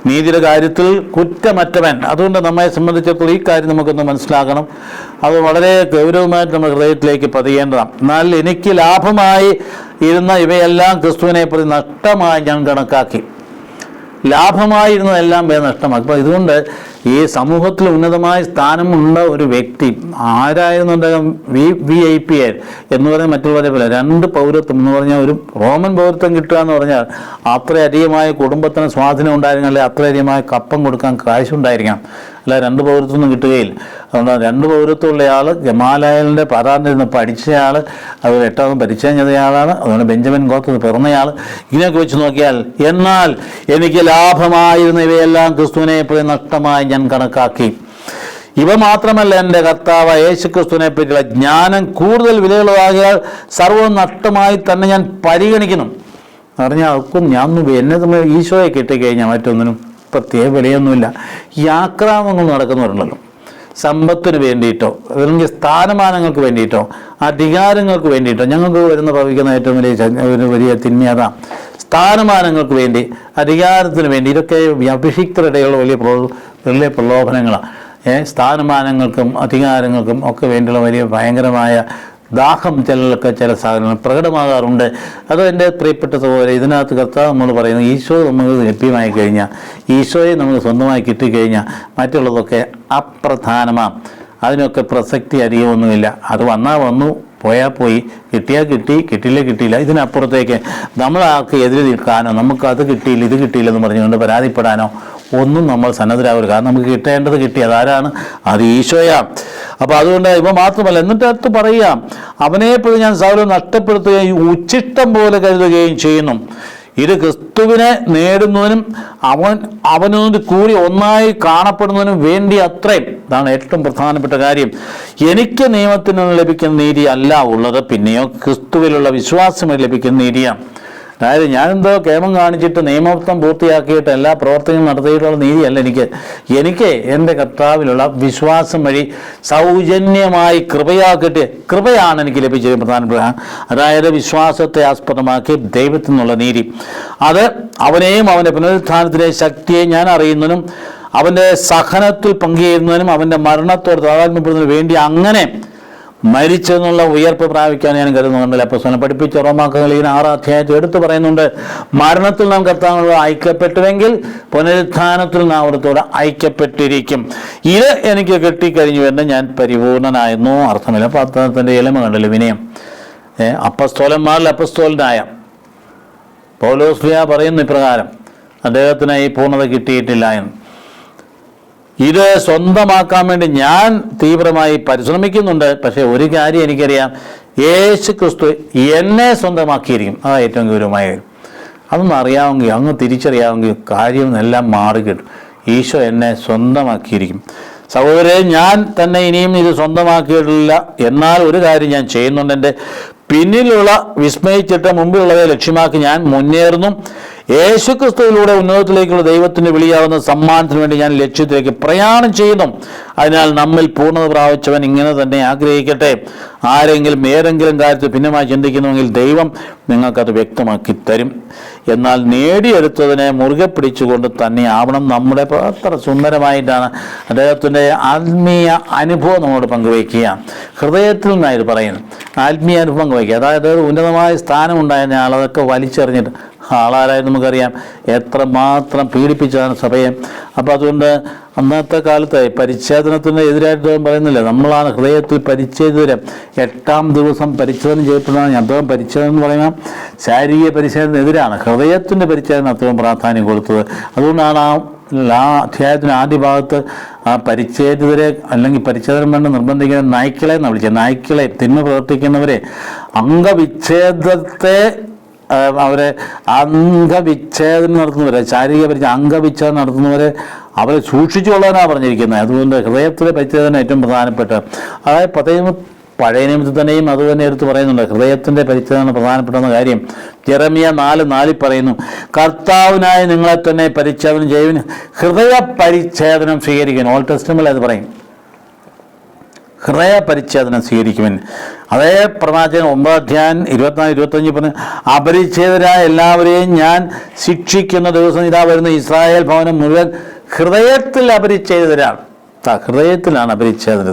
നീതിയുടെ കാര്യത്തിൽ കുറ്റമറ്റവൻ. അതുകൊണ്ട് നമ്മെ സംബന്ധിച്ചിടത്തോളം ഈ കാര്യം നമുക്കൊന്ന് മനസ്സിലാക്കണം. അത് വളരെ ഗൗരവമായിട്ട് നമ്മുടെ ഹൃദയത്തിലേക്ക് പതിയേണ്ടതാണ്. എന്നാൽ എനിക്ക് ലാഭമായി ഇരുന്ന ഇവയെല്ലാം ക്രിസ്തുവിനെ പ്രതി നഷ്ടമായി ഞാൻ കണക്കാക്കി. ലാഭമായിരുന്നതെല്ലാം നഷ്ടമാക്കി. അപ്പോൾ ഇതുകൊണ്ട് ഈ സമൂഹത്തിൽ ഉന്നതമായ സ്ഥാനമുള്ള ഒരു വ്യക്തി ആരായിരുന്നു അദ്ദേഹം? VIP എന്ന് പറഞ്ഞാൽ മറ്റുള്ളവരെ പോലെ 2 പൗരത്വം എന്ന് പറഞ്ഞാൽ ഒരു റോമൻ പൗരത്വം കിട്ടുക എന്ന് പറഞ്ഞാൽ അത്രയധികമായ കുടുംബത്തിന് സ്വാധീനം ഉണ്ടായിരിക്കണം, അല്ലെങ്കിൽ അത്രയധികമായ കപ്പം കൊടുക്കാൻ കാശുണ്ടായിരിക്കണം. അല്ല 2 പൗരത്വമൊന്നും കിട്ടുകയില്ല. അതുകൊണ്ട് 2 പൗരത്വമുള്ള ആൾ ഗമാലയലിൻ്റെ പരാതിരുന്ന് പഠിച്ചയാൾ, അത് 8ാമത് പരിചയം ചെയ്തയാളാണ്. അതുകൊണ്ട് ബെഞ്ചമിൻ ഗോത്രത്തിൽ പിറന്നയാൾ. ഇതിനൊക്കെ വെച്ച് നോക്കിയാൽ എന്നാൽ എനിക്ക് ലാഭമായിരുന്ന ഇവയെല്ലാം ക്രിസ്തുവിനെ പ്രതി നഷ്ടമായി ഞാൻ കണക്കാക്കി. ഇവ മാത്രമല്ല, എൻ്റെ കർത്താവ് യേശു ക്രിസ്തുവിനെ പറ്റിയുള്ള ജ്ഞാനം കൂടുതൽ വിലയുള്ളതാകിയാൽ സർവ്വം നഷ്ടമായി തന്നെ ഞാൻ പരിഗണിക്കുന്നു. പറഞ്ഞാൽ ആൾക്കും ഞാൻ എന്നെ തമ്മിൽ ഈശോയെ കിട്ടിക്കഴിഞ്ഞാൽ മറ്റൊന്നിനും പ്രത്യേക വിലയൊന്നുമില്ല. ഈ ആക്രമണങ്ങൾ നടക്കുന്നവരുണ്ടല്ലോ, സമ്പത്തിന് വേണ്ടിയിട്ടോ അല്ലെങ്കിൽ സ്ഥാനമാനങ്ങൾക്ക് വേണ്ടിയിട്ടോ അധികാരങ്ങൾക്ക് വേണ്ടിയിട്ടോ ഞങ്ങൾക്ക് വരുന്ന ഭവിക്കുന്ന ഏറ്റവും വലിയ തിന്മയത സ്ഥാനമാനങ്ങൾക്ക് വേണ്ടി, അധികാരത്തിന് വേണ്ടി. ഇതൊക്കെ അഭിഷിക്തരുടെയുള്ള വലിയ പ്രലോഭനങ്ങളാണ്. സ്ഥാനമാനങ്ങൾക്കും അധികാരങ്ങൾക്കും ഒക്കെ വേണ്ടിയുള്ള വലിയ ഭയങ്കരമായ ദാഹം ചില സാധനങ്ങൾ പ്രകടമാകാറുണ്ട്. അത് എൻ്റെ പ്രിയപ്പെട്ട സഹോദരൻ, ഇതിനകത്ത് കർത്താവ് നമ്മൾ പറയുന്നത് ഈശോ നമുക്ക് ലഭ്യമായി കഴിഞ്ഞാൽ, ഈശോയെ നമുക്ക് സ്വന്തമായി കിട്ടിക്കഴിഞ്ഞാൽ മറ്റുള്ളതൊക്കെ അപ്രധാനമാണ്. അതിനൊക്കെ പ്രസക്തി അധികമൊന്നുമില്ല. അത് വന്നാൽ വന്നു, പോയാൽ പോയി, കിട്ടിയാൽ കിട്ടി, കിട്ടിയില്ല. ഇതിനപ്പുറത്തേക്ക് നമ്മളാൾക്ക് എതിരെ നിൽക്കാനോ നമുക്കത് കിട്ടിയില്ല ഇത് കിട്ടിയില്ലെന്ന് പറഞ്ഞുകൊണ്ട് പരാതിപ്പെടാനോ ഒന്നും നമ്മൾ സന്നദ്ധരാകരുത്. കാരണം നമുക്ക് കിട്ടേണ്ടത് കിട്ടി. അതാരാണ്? അത് ഈശോയാണ്. അപ്പോൾ അതുകൊണ്ട് ഇവ മാത്രമല്ല, എന്നിട്ട് അടുത്ത് പറയാം, അവനെപ്പോഴും ഞാൻ സകലം നഷ്ടപ്പെടുത്തുകയും ഉച്ചിഷ്ടം പോലെ കരുതുകയും ചെയ്യുന്നു. ഇത് ക്രിസ്തുവിനെ നേടുന്നതിനും അവനോട് കൂടി ഒന്നായി കാണപ്പെടുന്നതിനും വേണ്ടി അത്രയും. ഇതാണ് ഏറ്റവും പ്രധാനപ്പെട്ട കാര്യം. എനിക്ക് നിയമത്തിൽ നിന്ന് ലഭിക്കുന്ന നീതി അല്ല ഉള്ളത്, പിന്നെയോ ക്രിസ്തുവിലുള്ള വിശ്വാസം ലഭിക്കുന്ന നീതിയാണ്. അതായത് ഞാനെന്തോ കേമം കാണിച്ചിട്ട് നിയമത്വം പൂർത്തിയാക്കിയിട്ട് എല്ലാ പ്രവർത്തനങ്ങളും നടത്തിയിട്ടുള്ള നീതിയല്ല എനിക്ക് എൻ്റെ കർത്താവിലുള്ള വിശ്വാസം വഴി സൗജന്യമായി കൃപയാണ് എനിക്ക് ലഭിച്ചത്. പ്രധാനപ്പെട്ട അതായത് വിശ്വാസത്തെ ആസ്പദമാക്കി ദൈവത്തിൽ നിന്നുള്ള നീതി. അത് അവനെയും അവൻ്റെ പുനരുത്ഥാനത്തിലെ ശക്തിയെ ഞാൻ അറിയുന്നതിനും അവൻ്റെ സഹനത്തിൽ പങ്കുചേരുന്നതിനും അവൻ്റെ മരണത്തോട് താതാത്മ്യപ്പെടുന്നതിന് വേണ്ടി അങ്ങനെ മരിച്ചെന്നുള്ള ഉയർപ്പ് പ്രാപിക്കാൻ ഞാൻ കരുതുന്നുണ്ടല്ലോ. അപ്പോസ്തലൻ പഠിപ്പിച്ച റോമാക്കാരിൽ 6 അധ്യായത്തിൽ എടുത്തു പറയുന്നുണ്ട്, മരണത്തിൽ നാം കർത്താവിനോട് ഐക്യപ്പെട്ടുവെങ്കിൽ പുനരുത്ഥാനത്തിൽ നാം അവിടത്തോട് ഐക്യപ്പെട്ടിരിക്കും. ഇത് എനിക്ക് കിട്ടിക്കഴിഞ്ഞു എന്ന് ഞാൻ പരിപൂർണനായെന്നോ അർത്ഥമില്ല. പത്തനത്തിൻ്റെ എളിമ കണ്ടല്ലോ, വിനയം. അപ്പസ്തോലന്മാരിൽ അപ്പസ്തോലനായ പൗലോസ് പറയുന്ന ഇപ്രകാരം, അദ്ദേഹത്തിന് ഈ പൂർണ്ണത കിട്ടിയിട്ടില്ല എന്ന്. ഇത് സ്വന്തമാക്കാൻ വേണ്ടി ഞാൻ തീവ്രമായി പരിശ്രമിക്കുന്നുണ്ട്. പക്ഷേ ഒരു കാര്യം എനിക്കറിയാം, യേശു ക്രിസ്തു എന്നെ സ്വന്തമാക്കിയിരിക്കും. അതാണ് ഏറ്റവും ഗൗരവമായ കാര്യം. അതൊന്നും അറിയാമെങ്കിൽ, അങ്ങ് തിരിച്ചറിയാമെങ്കിൽ കാര്യം എല്ലാം മാറിക്കിട്ടും. ഈശോ എന്നെ സ്വന്തമാക്കിയിരിക്കും. സഹോദരൻ, ഞാൻ തന്നെ ഇനിയും ഇത് സ്വന്തമാക്കിയിട്ടില്ല. എന്നാൽ ഒരു കാര്യം ഞാൻ ചെയ്യുന്നുണ്ട്, എൻ്റെ പിന്നിലുള്ള വിസ്മയിച്ചിട്ട് മുമ്പിലുള്ളവയെ ലക്ഷ്യമാക്കി ഞാൻ മുന്നേറുന്നു. യേശുക്രിസ്തുവിലൂടെ ഉന്നതത്തിലേക്കുള്ള ദൈവത്തിന് വിളിയാവുന്ന സമ്മാനത്തിന് വേണ്ടി ഞാൻ ലക്ഷ്യത്തിലേക്ക് പ്രയാണം ചെയ്യുന്നു. അതിനാൽ നമ്മിൽ പൂർണ്ണത പ്രാപിച്ചവൻ ഇങ്ങനെ തന്നെ ആഗ്രഹിക്കട്ടെ. ആരെങ്കിലും ഏതെങ്കിലും കാര്യത്തിൽ ഭിന്നമായി ചിന്തിക്കുന്നുവെങ്കിൽ ദൈവം നിങ്ങൾക്കത് വ്യക്തമാക്കി തരും. എന്നാൽ നേടിയെടുത്തതിനെ മുറുകെ പിടിച്ചുകൊണ്ട് തന്നെ ആവണം. നമ്മുടെ അത്ര സുന്ദരമായിട്ടാണ് അദ്ദേഹത്തിൻ്റെ ആത്മീയ അനുഭവം നമ്മോട് പങ്കുവയ്ക്കുക. ഹൃദയത്തിൽ നിന്നായത് പറയുന്നത് ആത്മീയ അനുഭവം പങ്കുവയ്ക്കുക. അതായത് ഉന്നതമായ സ്ഥാനം ഉണ്ടായിരുന്ന ആളതൊക്കെ വലിച്ചെറിഞ്ഞിട്ട് ആളാരായി നമുക്കറിയാം, എത്രമാത്രം പീഡിപ്പിച്ചതാണ് സഭയെ. അപ്പോൾ അതുകൊണ്ട് അന്നത്തെ കാലത്ത് പരിച്ഛേദനത്തിന് എതിരായിട്ട് പറയുന്നില്ല, നമ്മളാണ് ഹൃദയത്തിൽ പരിച്ഛേദനം. 8ാം ദിവസം പരിച്ഛേദനം ചെയ്യപ്പെടുന്നതാണ്. അദ്ദേഹം പരിച്ഛേദനം എന്ന് പറയുമ്പോൾ ശാരീരിക പരിച്ഛേദനത്തിനെതിരാണ്, ഹൃദയത്തിൻ്റെ പരിച്ഛേദന അത്രയും പ്രാധാന്യം കൊടുത്തത്. അതുകൊണ്ടാണ് ആ അധ്യായത്തിന് ആദ്യ ഭാഗത്ത് ആ പരിച്ഛേദിതരെ അല്ലെങ്കിൽ പരിച്ഛേദനം വേണ്ട നിർബന്ധിക്കുന്ന നായ്ക്കളെ എന്നാണ് വിളിച്ചത്. നായ്ക്കളെ, തിന്മ പ്രവർത്തിക്കുന്നവരെ, അംഗവിച്ഛേദത്തെ അവരെ അംഗവിച്ഛേദനം നടത്തുന്നവരെ, ശാരീരിക അംഗവിച്ഛേദനം നടത്തുന്നവരെ അവരെ സൂക്ഷിച്ചു കൊള്ളാനാണ് പറഞ്ഞിരിക്കുന്നത്. അതുകൊണ്ട് ഹൃദയത്തിലെ പരിച്ഛേദന ഏറ്റവും പ്രധാനപ്പെട്ട. അതായത് പഴയ നിയമത്തിൽ തന്നെയും അതുതന്നെ എടുത്ത് പറയുന്നുണ്ട്. ഹൃദയത്തിൻ്റെ പരിച്ഛേദന പ്രധാനപ്പെട്ട കാര്യം. യെരമ്യ 4:4 പറയുന്നു, കർത്താവിനായി നിങ്ങളെ തന്നെ പരിച്ഛേദനം ചെയ്യുവിൻ, ഹൃദയ പരിച്ഛേദനം സ്വീകരിക്കുന്നു. ഓൾഡ് ടെസ്റ്റമെന്റിൽ അത് പറയും, ഹൃദയ പരിച്ഛേദനം സ്വീകരിക്കുവിൻ. അതേ പ്രവാചകൻ 9:24-25 പറഞ്ഞു, അപരിച്ഛേദരായ എല്ലാവരെയും ഞാൻ ശിക്ഷിക്കുന്ന ദിവസം ഇതാ വരുന്നു, ഇസ്രായേൽ ഭവനം മുഴുവൻ ഹൃദയത്തിൽ അപരിച്ഛേദരാണ്. ഹൃദയത്തിലാണ് അപരിച്ഛേദന.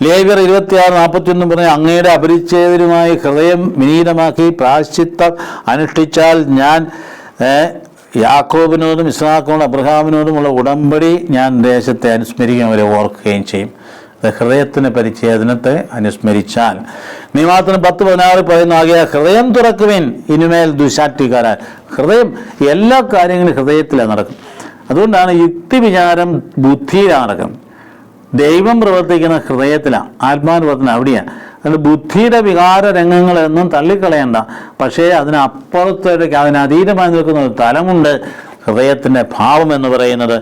ലേവ്യർ 26:41 പറഞ്ഞു, അങ്ങയുടെ അപരിച്ഛേദരുമായി ഹൃദയം വിനീതമാക്കി പ്രായശ്ചിത്തം അനുഷ്ഠിച്ചാൽ ഞാൻ യാക്കോബിനോടും ഇസ്ഹാക്കിനോടും അബ്രഹാമിനോടുമുള്ള ഉടമ്പടി ഞാൻ ദേശത്തെ അനുസ്മരിക്കുകയും അവരെ ഓർക്കുകയും ചെയ്യും. ഹൃദയത്തിന് പരിച്ഛേദനത്തെ അനുസ്മരിച്ചാൽ. നിയമാത്തിന് 10:16 പറയുന്നു, ആകയാൽ ഹൃദയം തുറക്കുവിൻ, ഇനിമേൽ ദുശാഠ്യക്കാരാൻ. ഹൃദയം എല്ലാ കാര്യങ്ങളും ഹൃദയത്തിലാണ് നടക്കും. അതുകൊണ്ടാണ് യുക്തിവിചാരം ബുദ്ധിയിലാണ് നടക്കുന്നത്. ദൈവം പ്രവർത്തിക്കുന്ന ഹൃദയത്തിലാണ്, ആത്മാവിന് പ്രവർത്തനം അവിടെയാണ്. അതുകൊണ്ട് ബുദ്ധിയുടെ വികാര രംഗങ്ങളൊന്നും തള്ളിക്കളയണ്ട. പക്ഷേ അതിനപ്പുറത്തേക്ക് അതിനതീതമായി നിൽക്കുന്ന ഒരു തലമുണ്ട്, ഹൃദയത്തിൻ്റെ ഭാവം എന്ന് പറയുന്നത്.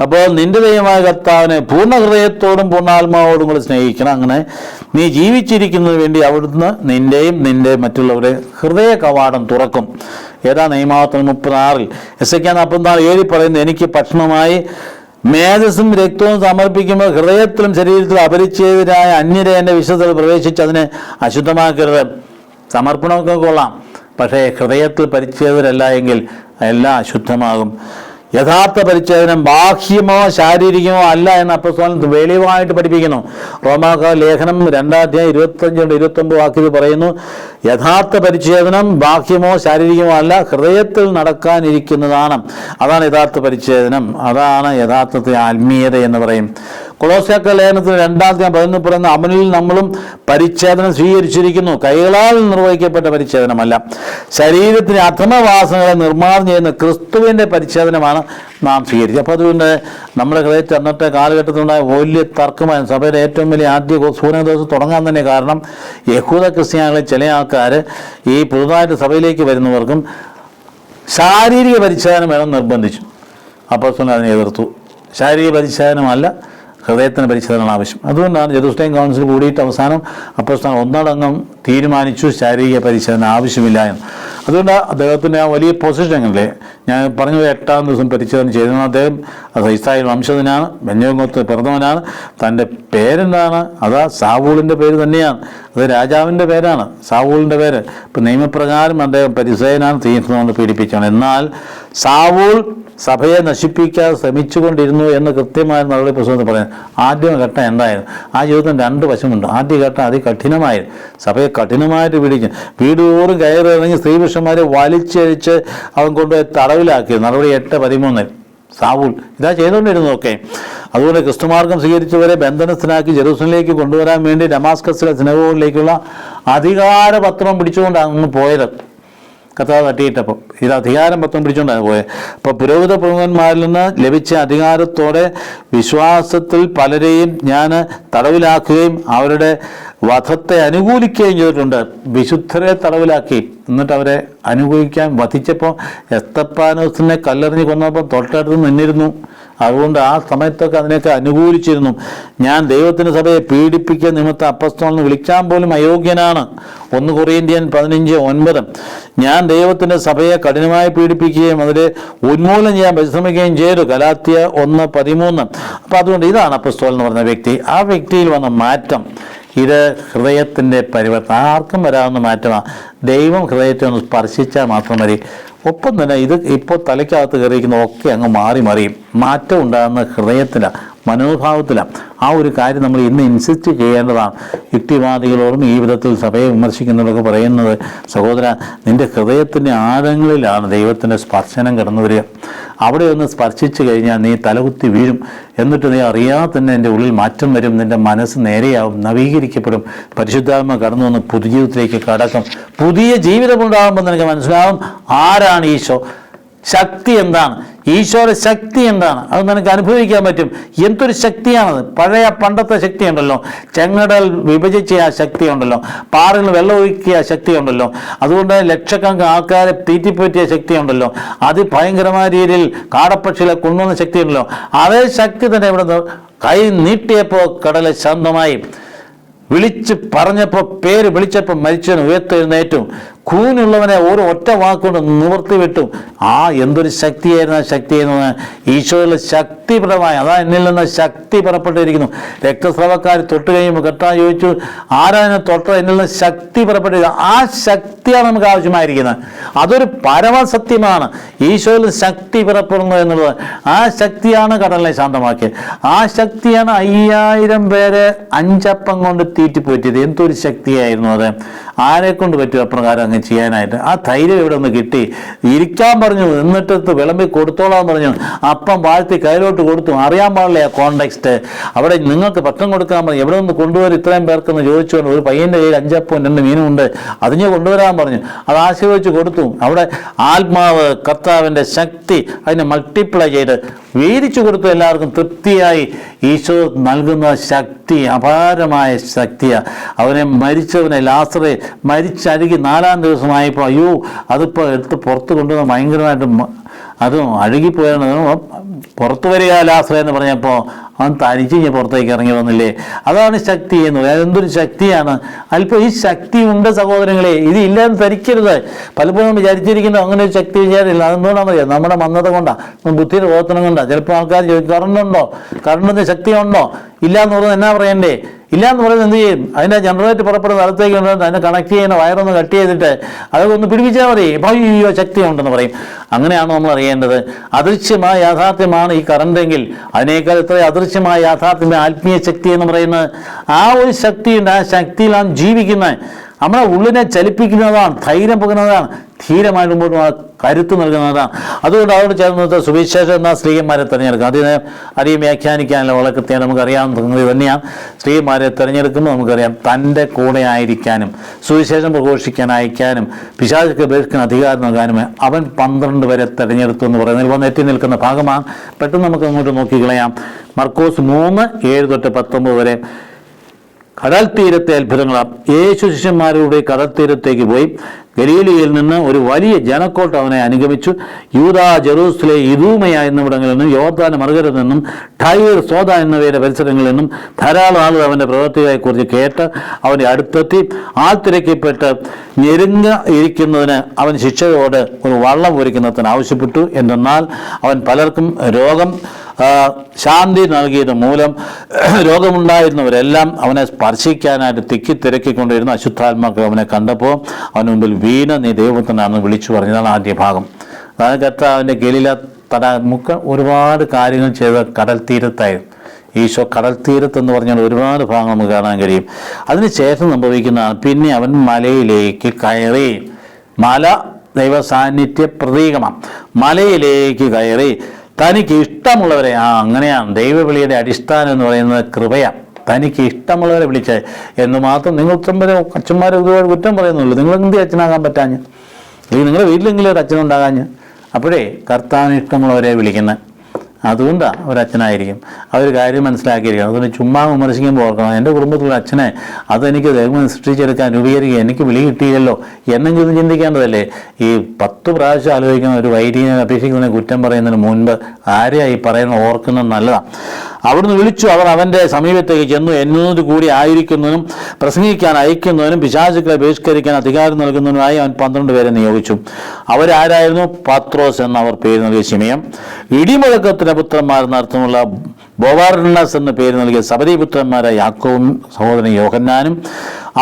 അപ്പോൾ നിന്റെ ദൈവമായ കർത്താവിനെ പൂർണ്ണ ഹൃദയത്തോടും പൂർണ്ണാത്മാവോടും കൂടി സ്നേഹിക്കണം. അങ്ങനെ നീ ജീവിച്ചിരിക്കുന്നതിന് വേണ്ടി അവിടുന്ന് നിന്റെയും നിന്റെ മറ്റുള്ളവരുടെ ഹൃദയ കവാടം തുറക്കും. ഏതാ നിയമാവർത്തനം 36 എസെക്കിയാൽ 44:7 പറയുന്നത്, എനിക്ക് ഭക്ഷണമായി മേധസ്സും രക്തവും സമർപ്പിക്കുമ്പോൾ ഹൃദയത്തിലും ശരീരത്തിലും അപരിച്ഛേദരായ അന്യരെ എൻ്റെ വിശുദ്ധത്തിൽ പ്രവേശിച്ച് അതിനെ അശുദ്ധമാക്കരുത്. സമർപ്പണമൊക്കെ കൊള്ളാം, പക്ഷേ ഹൃദയത്തിൽ പരിച്ഛേദരല്ല എങ്കിൽ എല്ലാം അശുദ്ധമാകും. യഥാർത്ഥ പരിച്ഛേദനം ബാഹ്യമോ ശാരീരികമോ അല്ല എന്ന് അപ്പോസ്തലൻ വെളിവായിട്ട് പഠിപ്പിക്കുന്നു. റോമാക്കാർ ലേഖനം 2:25-29 വാക്യത്തിൽ പറയുന്നു, യഥാർത്ഥ പരിച്ഛേദനം ബാഹ്യമോ ശാരീരികമോ അല്ല, ഹൃദയത്തിൽ നടക്കാനിരിക്കുന്നതാണ്. അതാണ് യഥാർത്ഥ പരിച്ഛേദനം. അതാണ് യഥാർത്ഥത്തെ ആത്മീയത എന്ന് പറയും. കൊളോസ്യാക്കാർ ലേഖനത്തിൽ 2:11 പറയുന്ന, അവനിൽ നമ്മളും പരിച്ഛേദനം സ്വീകരിച്ചിരിക്കുന്നു, കൈകളാൽ നിർവഹിക്കപ്പെട്ട പരിച്ഛേദനമല്ല. ശരീരത്തിന് അധമവാസനകളെ നിർമ്മാർജ്ജനം ചെയ്യുന്ന ക്രിസ്തുവിൻ്റെ പരിച്ഛേദനമാണ് നാം സ്വീകരിച്ചത്. അപ്പോൾ അതുകൊണ്ട് നമ്മുടെ ഹൃദയത്തിൽ അന്നത്തെ കാലഘട്ടത്തിലുണ്ടായ വലിയ തർക്കമായിരുന്നു. സഭയുടെ ഏറ്റവും വലിയ ആദ്യ സൂചന ദിവസം തുടങ്ങാൻ തന്നെ കാരണം, യഹൂദ ക്രിസ്ത്യാനികളിൽ ചില ആൾക്കാർ ഈ പുതുതായിട്ട് സഭയിലേക്ക് വരുന്നവർക്കും ശാരീരിക പരിച്ഛേദനം വേണം നിർബന്ധിച്ചു. അപ്പോസ്തലൻ അതിനെ എതിർത്തു. ശാരീരിക പരിച്ഛേദനമല്ല, ഹൃദയത്തിന് പരിച്ഛേദനമാണ് ആവശ്യം. അതുകൊണ്ടാണ് ജെറുസലേം കൗൺസിൽ കൂടിയിട്ട് അവസാനം അപ്പോസ്തലൻ ഒന്നടങ്കം തീരുമാനിച്ചു ശാരീരിക പരിച്ഛേദന ആവശ്യമില്ല എന്ന്. അതുകൊണ്ട് അദ്ദേഹത്തിൻ്റെ ആ വലിയ പൊസിഷനിലെ ഞാൻ പറഞ്ഞത് 8-ാം ദിവസം പരിച്ഛേദന ചെയ്തിരുന്നു. അദ്ദേഹം ഇസ്രായേൽ വംശജനാണ്, ബെന്യാമീൻ ഗോത്രത്തിൽ പിറന്നവനാണ്. തൻ്റെ പേരെന്താണ്? അതാ സാവൂളിൻ്റെ പേര് തന്നെയാണ്. അത് രാജാവിൻ്റെ പേരാണ്, സാവൂളിൻ്റെ പേര്. ഇപ്പം നിയമപ്രകാരം അദ്ദേഹം പരിസേനാണ്, തീർത്തുകൊണ്ട് പീഡിപ്പിച്ചാണ്. എന്നാൽ സാവൂൾ സഭയെ നശിപ്പിക്കാൻ ശ്രമിച്ചുകൊണ്ടിരുന്നു എന്ന് കൃത്യമായ നടപടി പുസ്തകത്തിൽ പറയുന്നത്. ആദ്യഘട്ടം എന്തായിരുന്നു? ആ ജീവിതത്തിന് 2 വശമുണ്ട്. ആദ്യഘട്ടം അതികഠിനമായിരുന്നു, സഭയെ കഠിനമായിട്ട് പിടിക്കും. വീടുതോറും കയറിറങ്ങി സ്ത്രീ പുരുഷന്മാരെ വലിച്ചഴിച്ച് അവൻ കൊണ്ടുപോയി തടവിലാക്കി. നടപടി 8:13 സാവൂൾ ഇതാ ചെയ്തുകൊണ്ടിരുന്നതൊക്കെ. അതുകൊണ്ട് ക്രിസ്തുമാർഗം സ്വീകരിച്ചവരെ ബന്ധനസ്ഥനാക്കി ജെറൂസലേമിലേക്ക് കൊണ്ടുവരാൻ വേണ്ടി ഡമാസ്കസിലെ സിനഗോഗിലേക്കുള്ള അധികാരപത്രം പിടിച്ചുകൊണ്ട് അങ്ങ് പോയത്. കർത്താവ് തട്ടിയിട്ടപ്പോൾ ഇത് അധികാരം പത്രം പിടിച്ചുകൊണ്ടാണ് പോയത്. അപ്പോൾ പുരോഹിത പ്രമുഖന്മാരിൽ നിന്ന് ലഭിച്ച അധികാരത്തോടെ വിശ്വാസത്തിൽ പലരെയും ഞാൻ തടവിലാക്കുകയും അവരുടെ വധത്തെ അനുകൂലിക്കുകയും ചെയ്തിട്ടുണ്ട്. വിശുദ്ധരെ തടവിലാക്കി എന്നിട്ട് അവരെ അനുകൂലിക്കാൻ വധിച്ചപ്പോൾ എസ്തപ്പാനോസിനെ കല്ലെറിഞ്ഞ് കൊന്നപ്പോൾ തൊട്ടടുത്ത് നിന്നിരുന്നു. അതുകൊണ്ട് ആ സമയത്തൊക്കെ അതിനെയൊക്കെ അനുകൂലിച്ചിരുന്നു. ഞാൻ ദൈവത്തിൻ്റെ സഭയെ പീഡിപ്പിക്കുക നിമിത്തം അപ്പസ്തോലനെ വിളിക്കാൻ പോലും അയോഗ്യനാണ്. 1 കൊറിന്ത്യൻ 15:9 ഞാൻ ദൈവത്തിൻ്റെ സഭയെ കഠിനമായി പീഡിപ്പിക്കുകയും അതിനെ ഉന്മൂലനം ചെയ്യാൻ പരിശ്രമിക്കുകയും ചെയ്തു. ഗലാത്യ 1:13. അപ്പോൾ അതുകൊണ്ട് ഇതാണ് അപ്പസ്തോലൻ എന്ന് പറഞ്ഞ വ്യക്തി. ആ വ്യക്തിയിൽ വന്ന മാറ്റം, ഇത് ഹൃദയത്തിൻ്റെ പരിവർത്തനം. ആർക്കും വരാവുന്ന മാറ്റമാണ്. ദൈവം ഹൃദയത്തെ ഒന്ന് സ്പർശിച്ചാൽ മാത്രം മതി. ഒപ്പം തന്നെ ഇത് ഇപ്പോൾ തലയ്ക്കകത്ത് കയറിയിരിക്കുന്ന ഒക്കെ അങ്ങ് മാറി മറിയും. മാറ്റം ഉണ്ടാകുന്ന ഹൃദയത്തിലാണ്, മനോഭാവത്തിലാണ്. ആ ഒരു കാര്യം നമ്മൾ ഇന്ന് ഇൻസിസ്റ്റ് ചെയ്യേണ്ടതാണ്. യുക്തിവാദികളോടും ഈ വിധത്തിൽ സഭയെ വിമർശിക്കുന്നവരൊക്കെ പറയുന്നത്, സഹോദര, നിൻ്റെ ഹൃദയത്തിൻ്റെ ആഴങ്ങളിലാണ് ദൈവത്തിൻ്റെ സ്പർശനം കടന്നു വരിക. അവിടെ ഒന്ന് സ്പർശിച്ചു കഴിഞ്ഞാൽ നീ തലകുത്തി വീഴും. എന്നിട്ട് നീ അറിയാതെ തന്നെ എൻ്റെ ഉള്ളിൽ മാറ്റം വരും. നിൻ്റെ മനസ്സ് നേരെയാവും, നവീകരിക്കപ്പെടും. പരിശുദ്ധാത്മ കടന്നു വന്ന് പുതുജീവിതത്തിലേക്ക് കടക്കും. പുതിയ ജീവിതമുണ്ടാകുമ്പോൾ നിനക്ക് മനസ്സിലാവും ആരാണ് ഈശോ, ശക്തി എന്താണ്, ഈശോയുടെ ശക്തി എന്താണ്. അത് നിനക്ക് അനുഭവിക്കാൻ പറ്റും. എന്തൊരു ശക്തിയാണത്! പണ്ടത്തെ ശക്തി ഉണ്ടല്ലോ, ചെങ്കടൽ വിഭജിച്ച ആ ശക്തി ഉണ്ടല്ലോ, പാറയിൽ വെള്ളം ഒഴുക്കിയ ശക്തി ഉണ്ടല്ലോ, അതുകൊണ്ട് ലക്ഷക്കണക്കിന് ആൾക്കാരെ തീറ്റിപ്പറ്റിയ ശക്തി ഉണ്ടല്ലോ, അതിഭയങ്കരമായ രീതിയിൽ കാടപ്പക്ഷികളെ കൊണ്ടുവന്ന ശക്തി ഉണ്ടല്ലോ. അതേ ശക്തി തന്നെ ഇവിടെ കൈ നീട്ടിയപ്പോൾ കടൽ ശാന്തമായി. വിളിച്ച് പറഞ്ഞപ്പോൾ, പേര് വിളിച്ചപ്പോൾ മരിച്ചവൻ ഉയർത്തെഴുന്നേറ്റും, കൂനുള്ളവനെ ഒരു ഒറ്റ വാക്കുകൊണ്ട് നിവർത്തി വിട്ടും. എന്തൊരു ശക്തിയായിരുന്നു ആ ശക്തി എന്ന്! ഈശോയിലെ ശക്തിപരമായ, അതാ എന്നിൽ നിന്ന് ശക്തി പുറപ്പെട്ടിരിക്കുന്നു. രക്തസ്രവക്കാർ തൊട്ട് കഴിയുമ്പോൾ കർത്താവ് ചോദിച്ചു, ആരാനെ തൊട്ട? എന്നിൽ നിന്ന് ശക്തി പുറപ്പെട്ടിരിക്കുന്നു. ആ ശക്തിയാണ് നമുക്ക് ആവശ്യമായിരിക്കുന്നത്. അതൊരു പരമസത്യമാണ്. ഈശോയിൽ ശക്തി പുറപ്പെടുന്നു എന്നുള്ളത്. ആ ശക്തിയാണ് കടലിനെ ശാന്തമാക്കിയത്. ആ ശക്തിയാണ് 5000 പേരെ 5 അപ്പം കൊണ്ട് തീറ്റിപ്പോറ്റിയത്. എന്തൊരു ശക്തിയായിരുന്നു അത്! ആരെ കൊണ്ട് പറ്റും അപ്രകാരം അങ്ങ് ചെയ്യാനായിട്ട്? ആ ധൈര്യം ഇവിടെ ഒന്ന് കിട്ടി. ഇരിക്കാൻ പറഞ്ഞു, എന്നിട്ട് വിളമ്പി കൊടുത്തോളാൻ പറഞ്ഞു. അപ്പം വാഴ്ത്തി കയ്യിലോട്ട് കൊടുത്തു. അറിയാൻ പാടില്ല ആ കോണ്ടെക്സ്റ്റ്. അവിടെ നിങ്ങൾക്ക് ഭക്ഷണം കൊടുക്കാൻ പറഞ്ഞു. എവിടെ നിന്ന് കൊണ്ടുവരും ഇത്രയും പേർക്കെന്ന് ചോദിച്ചുകൊണ്ട് ഒരു പയ്യൻ്റെ കയ്യിൽ 5 അപ്പവും 2 മീനും ഉണ്ട്, അതിനെ കൊണ്ടുവരാൻ പറഞ്ഞു. അത് ആശീർവദിച്ച് കൊടുത്തു. അവിടെ ആത്മാവ്, കർത്താവിൻ്റെ ശക്തി അതിനെ മൾട്ടിപ്ലൈ ചെയ്ത് വീതിച്ചു കൊടുത്തു. എല്ലാവർക്കും തൃപ്തിയായി. ഈശോ നൽകുന്ന ശക്തി അപാരമായ ശക്തിയാണ്. അവനെ മരിച്ചവനെ ലാസറെ മരിച്ചഴുകി 4-ാം ദിവസമായപ്പോൾ, അതിപ്പോൾ എടുത്ത് പുറത്ത് കൊണ്ടുവന്ന് ഭയങ്കരമായിട്ട് അതും അഴുകിപ്പോയാണ്. പുറത്തു വരിക ലാസറ എന്ന് പറഞ്ഞപ്പോൾ അവൻ തനിച്ച് പുറത്തേക്ക് ഇറങ്ങി വന്നില്ലേ? അതാണ് ശക്തി എന്ന് പറയുന്നത്. എന്തൊരു ശക്തിയാണ്! അല്പം ഈ ശക്തി ഉണ്ട് സഹോദരങ്ങളെ. ഇത് ഇല്ലാന്ന് ധരിക്കരുത്. പലപ്പോഴും വിചാരിച്ചിരിക്കുന്നത് അങ്ങനെ ഒരു ശക്തി വിചാരില്ല. അതെന്തുകൊണ്ടാണെന്നറിയാം? നമ്മുടെ മന്ദത കൊണ്ടാണ്, ബുദ്ധിയുടെ പ്രവർത്തനം കൊണ്ടാണ്. ചിലപ്പോൾ ആൾക്കാർ ചോദിക്കും, കറണ്ടുണ്ടോ? കറണ്ടിന് ശക്തി ഉണ്ടോ? ഇല്ല എന്ന് പറയുന്നത് എന്നാ പറയണ്ടേ? ഇല്ല എന്ന് പറയുന്നത് എന്ത് ചെയ്യും? അതിൻ്റെ ജനറേറ്റർ പുറപ്പെടുന്ന സ്ഥലത്തേക്ക് ഉണ്ടെന്ന് അതിനെ കണക്ട് ചെയ്യുന്ന വയറൊന്ന് കട്ട് ചെയ്തിട്ട് അതൊക്കെ ഒന്ന് പിടിപ്പിച്ചാൽ മതി. അയ്യോ ശക്തി ഉണ്ടെന്ന് പറയും. അങ്ങനെയാണ് നമ്മൾ അറിയേണ്ടത്. അദൃശ്യമായ യാഥാർത്ഥ്യമാണ് ഈ കറണ്ടെങ്കിൽ അതിനേക്കാൾ ഇത്ര അദൃശ്യമായ യാഥാർത്ഥ്യമായ ആത്മീയ ശക്തി എന്ന് പറയുന്നത്. ആ ഒരു ശക്തിയുണ്ട്. ആ ശക്തിയിലാണ് ജീവിക്കുന്നത്. നമ്മളെ ഉള്ളിനെ ചലിപ്പിക്കുന്നതാണ്, ധൈര്യം പകരുന്നതാണ്, ധീരമായി മുമ്പോട്ട് കരുത്ത് നൽകുന്നതാണ്. അതുകൊണ്ട് അവരോട് ചേർന്ന് സുവിശേഷം എന്ന സ്ത്രീയന്മാരെ തിരഞ്ഞെടുക്കുക. അതിനെ അധികം വ്യാഖ്യാനിക്കാനുള്ള വളരെ കൃത്യമായി നമുക്കറിയാവുന്ന സംഗതി തന്നെയാണ്. സ്ത്രീമാരെ തിരഞ്ഞെടുക്കുമ്പോൾ നമുക്കറിയാം, തൻ്റെ കൂടെ ആയിരിക്കാനും സുവിശേഷം പ്രഘോഷിക്കാൻ അയക്കാനും പിശാചുക്ക് ഉപേക്ഷിക്കാൻ അധികാരം നൽകാനും അവൻ 12 പേരെ തിരഞ്ഞെടുത്തു എന്ന് പറയുന്നത് വന്ന് എത്തി നിൽക്കുന്ന ഭാഗമാണ്. പെട്ടെന്ന് നമുക്ക് അങ്ങോട്ട് നോക്കിക്കളയാം. മർക്കോസ് 3:7-19 വരെ. കടൽ തീരത്തെ അത്ഭുതങ്ങളാം. യേശു ശിഷ്യന്മാരുടെ കടൽ തീരത്തേക്ക് പോയി. ഗലീലയിൽ നിന്ന് ഒരു വലിയ ജനക്കോട്ട അവനെ അനുഗമിച്ചു. യൂദാ, ജെറൂസലേം, ഇദൂമയ എന്നിവിടങ്ങളിൽ നിന്നും യോർദാൻ മറുകരയിൽ നിന്നും ടൈർ, സോദ എന്നിവയുടെ പരിസരങ്ങളിൽ നിന്നും ധാരാളം ആളുകൾ അവൻ്റെ പ്രവൃത്തികളെക്കുറിച്ച് കേട്ട് അവൻ്റെ അടുത്തെത്തി. ആൾത്തിരക്കപ്പെട്ട് ഞെരുങ്ങ ഇരിക്കുന്നതിന് അവൻ ശിഷ്യരോട് ഒരു വള്ളം ഒരുക്കുന്നതിന് ആവശ്യപ്പെട്ടു. എന്തെന്നാൽ അവൻ പലർക്കും ശാന്തി നൽകിയത് മൂലം രോഗമുണ്ടായിരുന്നവരെല്ലാം അവനെ സ്പർശിക്കാനായിട്ട് തിരക്കിക്കൊണ്ടിരുന്ന അശുദ്ധാത്മാക്കൾ അവനെ കണ്ടപ്പോൾ അവന് മുമ്പിൽ വീണ നീ ദൈവത്തിനാണെന്ന് വിളിച്ചു പറഞ്ഞതാണ് ആദ്യ ഭാഗം. അതായത് കർത്താവിൻ്റെ ഗലീല തടാകമുക്ക് ഒരുപാട് കാര്യങ്ങൾ ചെയ്ത കടൽ തീരത്തായിരുന്നു. ഈശോ കടൽ തീരത്തെന്ന് പറഞ്ഞാൽ ഒരുപാട് ഭാഗങ്ങൾ നമുക്ക് കാണാൻ കഴിയും. അതിനുശേഷം സംഭവിക്കുന്നതാണ്, പിന്നെ അവൻ മലയിലേക്ക് കയറി. മല ദൈവ സാന്നിധ്യ പ്രതീകമാണ്. മലയിലേക്ക് കയറി തനിക്ക് ഇഷ്ടമുള്ളവരെ, അങ്ങനെയാണ് ദൈവവിളിയുടെ അടിസ്ഥാനം എന്ന് പറയുന്നത് കൃപയാണ്. തനിക്ക് ഇഷ്ടമുള്ളവരെ വിളിച്ച് എന്ന് മാത്രം. നിങ്ങൾ ഉത്തരവരെ അച്ഛന്മാരെ ഒരുപാട് കുറ്റം പറയുന്നുള്ളൂ. നിങ്ങൾ എന്ത് അച്ഛനാകാൻ പറ്റാഞ്ഞ്, അല്ലെങ്കിൽ നിങ്ങളുടെ വീട്ടിലെങ്കിലും ഒരു അച്ഛനുണ്ടാകാഞ്ഞ്. അപ്പോഴേ കർത്താവിന് ഇഷ്ടമുള്ളവരെ വിളിക്കുന്നത്. അതുകൊണ്ടാണ് ഒരച്ഛനായിരിക്കും. അവർ കാര്യം മനസ്സിലാക്കിയിരിക്കണം. അതുകൊണ്ട് ചുമ്മാ വിമർശിക്കുമ്പോൾ ഓർക്കണം, എൻ്റെ കുടുംബത്തിലുള്ള അച്ഛനെ അതെനിക്ക് ദൈവം സൃഷ്ടിച്ചെടുക്കാൻ രൂപീകരിക്കുക, എനിക്ക് വിളി കിട്ടിയില്ലല്ലോ എന്നെങ്കിലും ചിന്തിക്കേണ്ടതല്ലേ? ഈ 10 പ്രാവശ്യം ആലോചിക്കുന്ന ഒരു വൈദികനെ അപേക്ഷിക്കുന്നതിനെ കുറ്റം പറയുന്നതിന് മുൻപ് ആരെയായി പറയുന്നത് ഓർക്കുന്നത് നല്ലതാണ്. അവിടുന്ന് വിളിച്ചു. അവർ അവൻ്റെ സമീപത്തേക്ക് ചെന്നു. എന്നോട് കൂടി ആയിരിക്കുന്നതിനും പ്രസംഗിക്കാൻ അയക്കുന്നതിനും പിശാചുക്കളെ ബഹിഷ്കരിക്കാൻ അധികാരം നൽകുന്നതിനുമായി അവൻ 12 പേരെ നിയോഗിച്ചു. അവരാരായിരുന്നു? പത്രോസ് എന്നവർ പേര് നൽകിയ ശിമയോൻ, ഇടിമുഴക്കത്തിൻ്റെ പുത്രന്മാരെന്നർത്ഥമുള്ള ബോവാർണസ് എന്ന പേര് നൽകിയ സബരിപുത്രന്മാരായ യാക്കോബും സഹോദരൻ യോഹന്നാനും,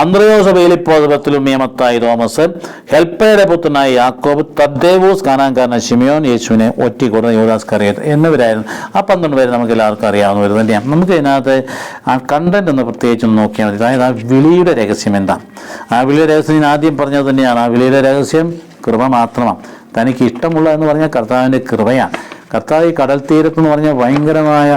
അന്ത്രയോസ്, ഫിലിപ്പോസ്, ബർത്തലോമേയ, മത്തായി, തോമസ്, ഹെൽപ്പയുടെ പുത്രനായ യാക്കോബ്, തദ്ദേവൂസ്, കാനാൻകാരനായ ശിമയോൻ, യേശുവിനെ ഒറ്റിക്കൊടുന്ന യൂദാസ് കറിയത്ത് എന്നിവരായിരുന്നു. ആ 12 പേര് നമുക്ക് എല്ലാവർക്കും അറിയാവുന്നവർ തന്നെയാണ്. നമുക്ക് ഇതിനകത്ത് ആ കണ്ടന്റ് ഒന്ന് പ്രത്യേകിച്ച് നോക്കിയാൽ മതി. അതായത് ആ വിളിയുടെ രഹസ്യം എന്താണ്? ആ വിളിയുടെ രഹസ്യം ഞാൻ ആദ്യം പറഞ്ഞത് തന്നെയാണ്. ആ വിളിയുടെ രഹസ്യം കൃപ മാത്രമാണ്. തനിക്ക് ഇഷ്ടമുള്ള എന്ന് പറഞ്ഞാൽ കർത്താവിൻ്റെ കൃപയാണ്. കർത്താവ് ഈ കടൽ തീരത്തെന്ന് പറഞ്ഞാൽ ഭയങ്കരമായ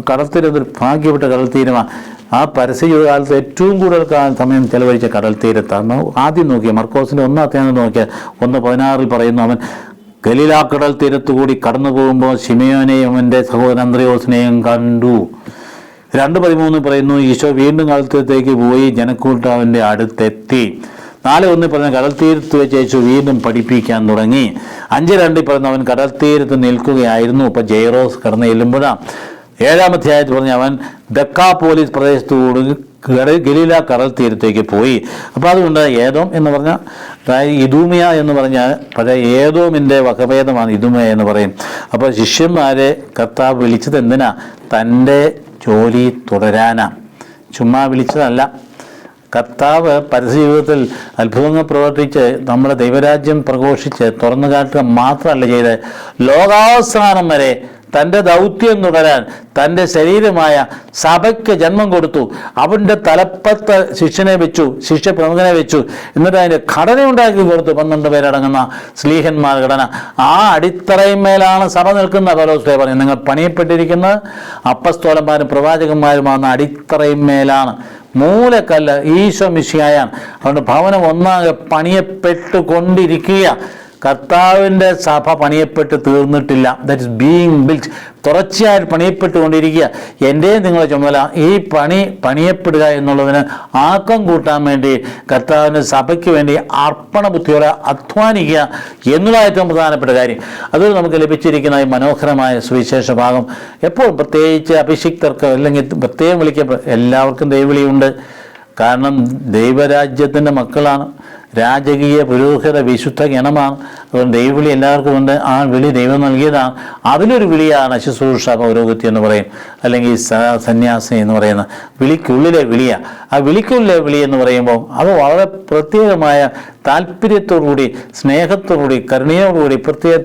കടൽ തീരം, ഒരു ഭാഗ്യപ്പെട്ട കടൽ തീരമാണ്. ആ പരസ്യകാലത്ത് ഏറ്റവും കൂടുതൽ സമയം ചെലവഴിച്ച കടൽ തീരത്താണ്. ആദ്യം നോക്കിയാൽ മർക്കോസിൻ്റെ 1-ാം അധ്യായം നോക്കിയാൽ 1:16 പറയുന്നു, അവൻ ഗലീലാ കടൽ തീരത്തുകൂടി കടന്നു പോകുമ്പോൾ ശിമയോനെയും അവൻ്റെ സഹോദരൻ അന്ത്രയോസിനെയും കണ്ടു. 2:13 പറയുന്നു, ഈശോ വീണ്ടും കടൽ തീരത്തേക്ക് പോയി ജനക്കൂട്ടം അവൻ്റെ അടുത്തെത്തി. 4:1 പറഞ്ഞ കടൽ തീരത്ത് വെച്ച് യേശു വീണ്ടും പഠിപ്പിക്കാൻ തുടങ്ങി. 5:2 പറയുന്നു, അവൻ കടൽ തീരത്ത് നിൽക്കുകയായിരുന്നു. ഇപ്പം ജെയ്റോസ് കടന്നു ചെല്ലുമ്പോഴാണ്. 7-ാം അധ്യായത്തിൽ പറഞ്ഞ അവൻ ദക്കാപോലിസ് പ്രദേശത്തോട് ഗലീല കടൽ തീരത്തേക്ക് പോയി. അപ്പോൾ അതുകൊണ്ട് ഏദോം എന്ന് പറഞ്ഞാൽ, അതായത് ഇദൂമിയ എന്ന് പറഞ്ഞാൽ പഴയ ഏദോമിൻ്റെ വകഭേദമാണ് ഇദൂമിയ എന്ന് പറയും. അപ്പോൾ ശിഷ്യന്മാരെ കർത്താവ് വിളിച്ചത് എന്തിനാ? തൻ്റെ ജോലി തുടരാനാണ്, ചുമ്മാ വിളിച്ചതല്ല. കർത്താവ് പരസ്യജീവിതത്തിൽ അത്ഭുതങ്ങൾ പ്രവർത്തിച്ച് നമ്മുടെ ദൈവരാജ്യം പ്രഘോഷിച്ച് തുറന്നു കാട്ടുക മാത്രമല്ല ചെയ്ത്, ലോകാവസാനം വരെ തൻ്റെ ദൗത്യം തുടരാൻ തൻ്റെ ശരീരമായ സഭയ്ക്ക് ജന്മം കൊടുത്തു. അവൻ്റെ തലപ്പത്ത് ശിഷ്യനെ വെച്ചു, ശിഷ്യ പ്രമുഖനെ വെച്ചു. എന്നിട്ട് അതിൻ്റെ ഘടന ഉണ്ടാക്കി കൊടുത്തു. 12 പേരടങ്ങുന്ന സ്ലീഹന്മാർ ഘടന. ആ അടിത്തറയിന്മേലാണ് സഭ നിൽക്കുന്ന. പൗലോസ് പറഞ്ഞു, നിങ്ങൾ പണിയപ്പെട്ടിരിക്കുന്നത് അപ്പസ്തോലന്മാരും പ്രവാചകന്മാരുമാകുന്ന അടിത്തറയിന്മേലാണ്. മൂലക്കല്ല് ഈശോ മിശിഹായാണ്. അതുകൊണ്ട് ഭവനം ഒന്നാകെ പണിയപ്പെട്ടുകൊണ്ടിരിക്കുക. കർത്താവിൻ്റെ സഭ പണിയപ്പെട്ട് തീർന്നിട്ടില്ല. That is being built. തുടർച്ചയായിട്ട് പണിയപ്പെട്ടുകൊണ്ടിരിക്കുക. എൻ്റെയും നിങ്ങളെ ചുമതല ഈ പണിയപ്പെടുക എന്നുള്ളതിന് ആക്കം കൂട്ടാൻ വേണ്ടി കർത്താവിൻ്റെ സഭയ്ക്ക് വേണ്ടി അർപ്പണ ബുദ്ധിയോടെ അധ്വാനിക്കുക എന്നുള്ള ഏറ്റവും പ്രധാനപ്പെട്ട കാര്യം. അതുകൊണ്ട് നമുക്ക് ലഭിച്ചിരിക്കുന്ന ഈ മനോഹരമായ സുവിശേഷ ഭാഗം എപ്പോഴും പ്രത്യേകിച്ച് അഭിഷിക്തർക്ക് അല്ലെങ്കിൽ പ്രത്യേകം വിളിക്കപ്പെടും എല്ലാവർക്കും ദൈവവിളിയുണ്ട്. കാരണം ദൈവരാജ്യത്തിൻ്റെ മക്കളാണ്, രാജകീയ പുരോഹിത വിശുദ്ധ ഗണമാണ്. അതുകൊണ്ട് ദൈവവിളി എല്ലാവർക്കും ഉണ്ട്. ആ വിളി ദൈവം നൽകിയതാണ്. അതിലൊരു വിളിയാണ് ശുശ്രൂഷ പൗരോഹിത്യം എന്ന് പറയും, അല്ലെങ്കിൽ സന്യാസി എന്ന് പറയുന്ന വിളിക്കുള്ളിലെ വിളിയാണ്. ആ വിളിക്കുള്ളിലെ വിളി എന്ന് പറയുമ്പോൾ അത് വളരെ പ്രത്യേകമായ താല്പര്യത്തോടുകൂടി, സ്നേഹത്തോടുകൂടി, കരുണയോടുകൂടി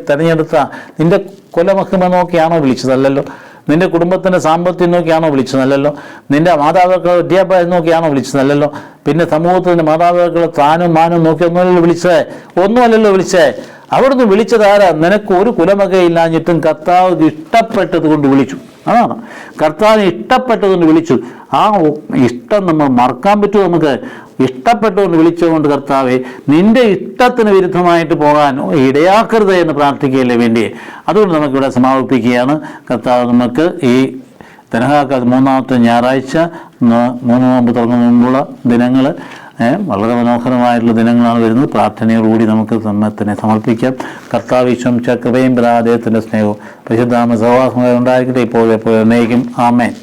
തിരഞ്ഞെടുത്ത നിന്റെ കൊലമഹിമ നോക്കിയാണോ വിളിച്ചതല്ലല്ലോ, നിന്റെ കുടുംബത്തിൻ്റെ സാമ്പത്തികം നോക്കിയാണോ വിളിച്ചതല്ലല്ലോ, നിന്റെ മാതാപിതാക്കളുടെ വിദ്യാഭ്യാസം നോക്കിയാണോ വിളിച്ചതല്ലല്ലോ, പിന്നെ സമൂഹത്തിൻ്റെ മാതാപിതാക്കളെ താനും മാനും നോക്കി ഒന്നുമല്ലല്ലോ വിളിച്ചേ. അവിടുന്ന് വിളിച്ചതാരാ? നിനക്ക് ഒരു കുലമകയില്ലാഞ്ഞിട്ടും കർത്താവ് ഇഷ്ടപ്പെട്ടത് കൊണ്ട് വിളിച്ചു. അതാണ്, കർത്താവിന് ഇഷ്ടപ്പെട്ടതുകൊണ്ട് വിളിച്ചു. ആ ഇഷ്ടം നമ്മൾ മറക്കാൻ പറ്റുമോ? നമുക്ക് ഇഷ്ടപ്പെട്ടുകൊണ്ട് വിളിച്ചുകൊണ്ട് കർത്താവെ നിന്റെ ഇഷ്ടത്തിന് വിരുദ്ധമായിട്ട് പോകാൻ ഇടയാക്കരുത് എന്ന് പ്രാർത്ഥിക്കുകയല്ലേ വേണ്ടി. അതുകൊണ്ട് നമുക്കിവിടെ സമാപിപ്പിക്കുകയാണ്. കർത്താവ് നമുക്ക് ഈ ധനഹാക്ക 3-ാമത്തെ ഞായറാഴ്ച 3 നോമ്പ് തുടങ്ങുന്ന മുമ്പുള്ള ദിനങ്ങൾ വളരെ മനോഹരമായിട്ടുള്ള ദിനങ്ങളാണ് വരുന്നത്. പ്രാർത്ഥനയോടുകൂടി നമുക്ക് തന്നെ സമർപ്പിക്കാം. കർത്താവ് ഈശോ കൃപയും അദ്ദേഹത്തിൻ്റെ സ്നേഹവും പരിശുദ്ധാമ സൗഹാർദ്ദം ഉണ്ടായിരിക്കട്ടെ, ഇപ്പോൾ എന്നേക്കും. ആമേൻ.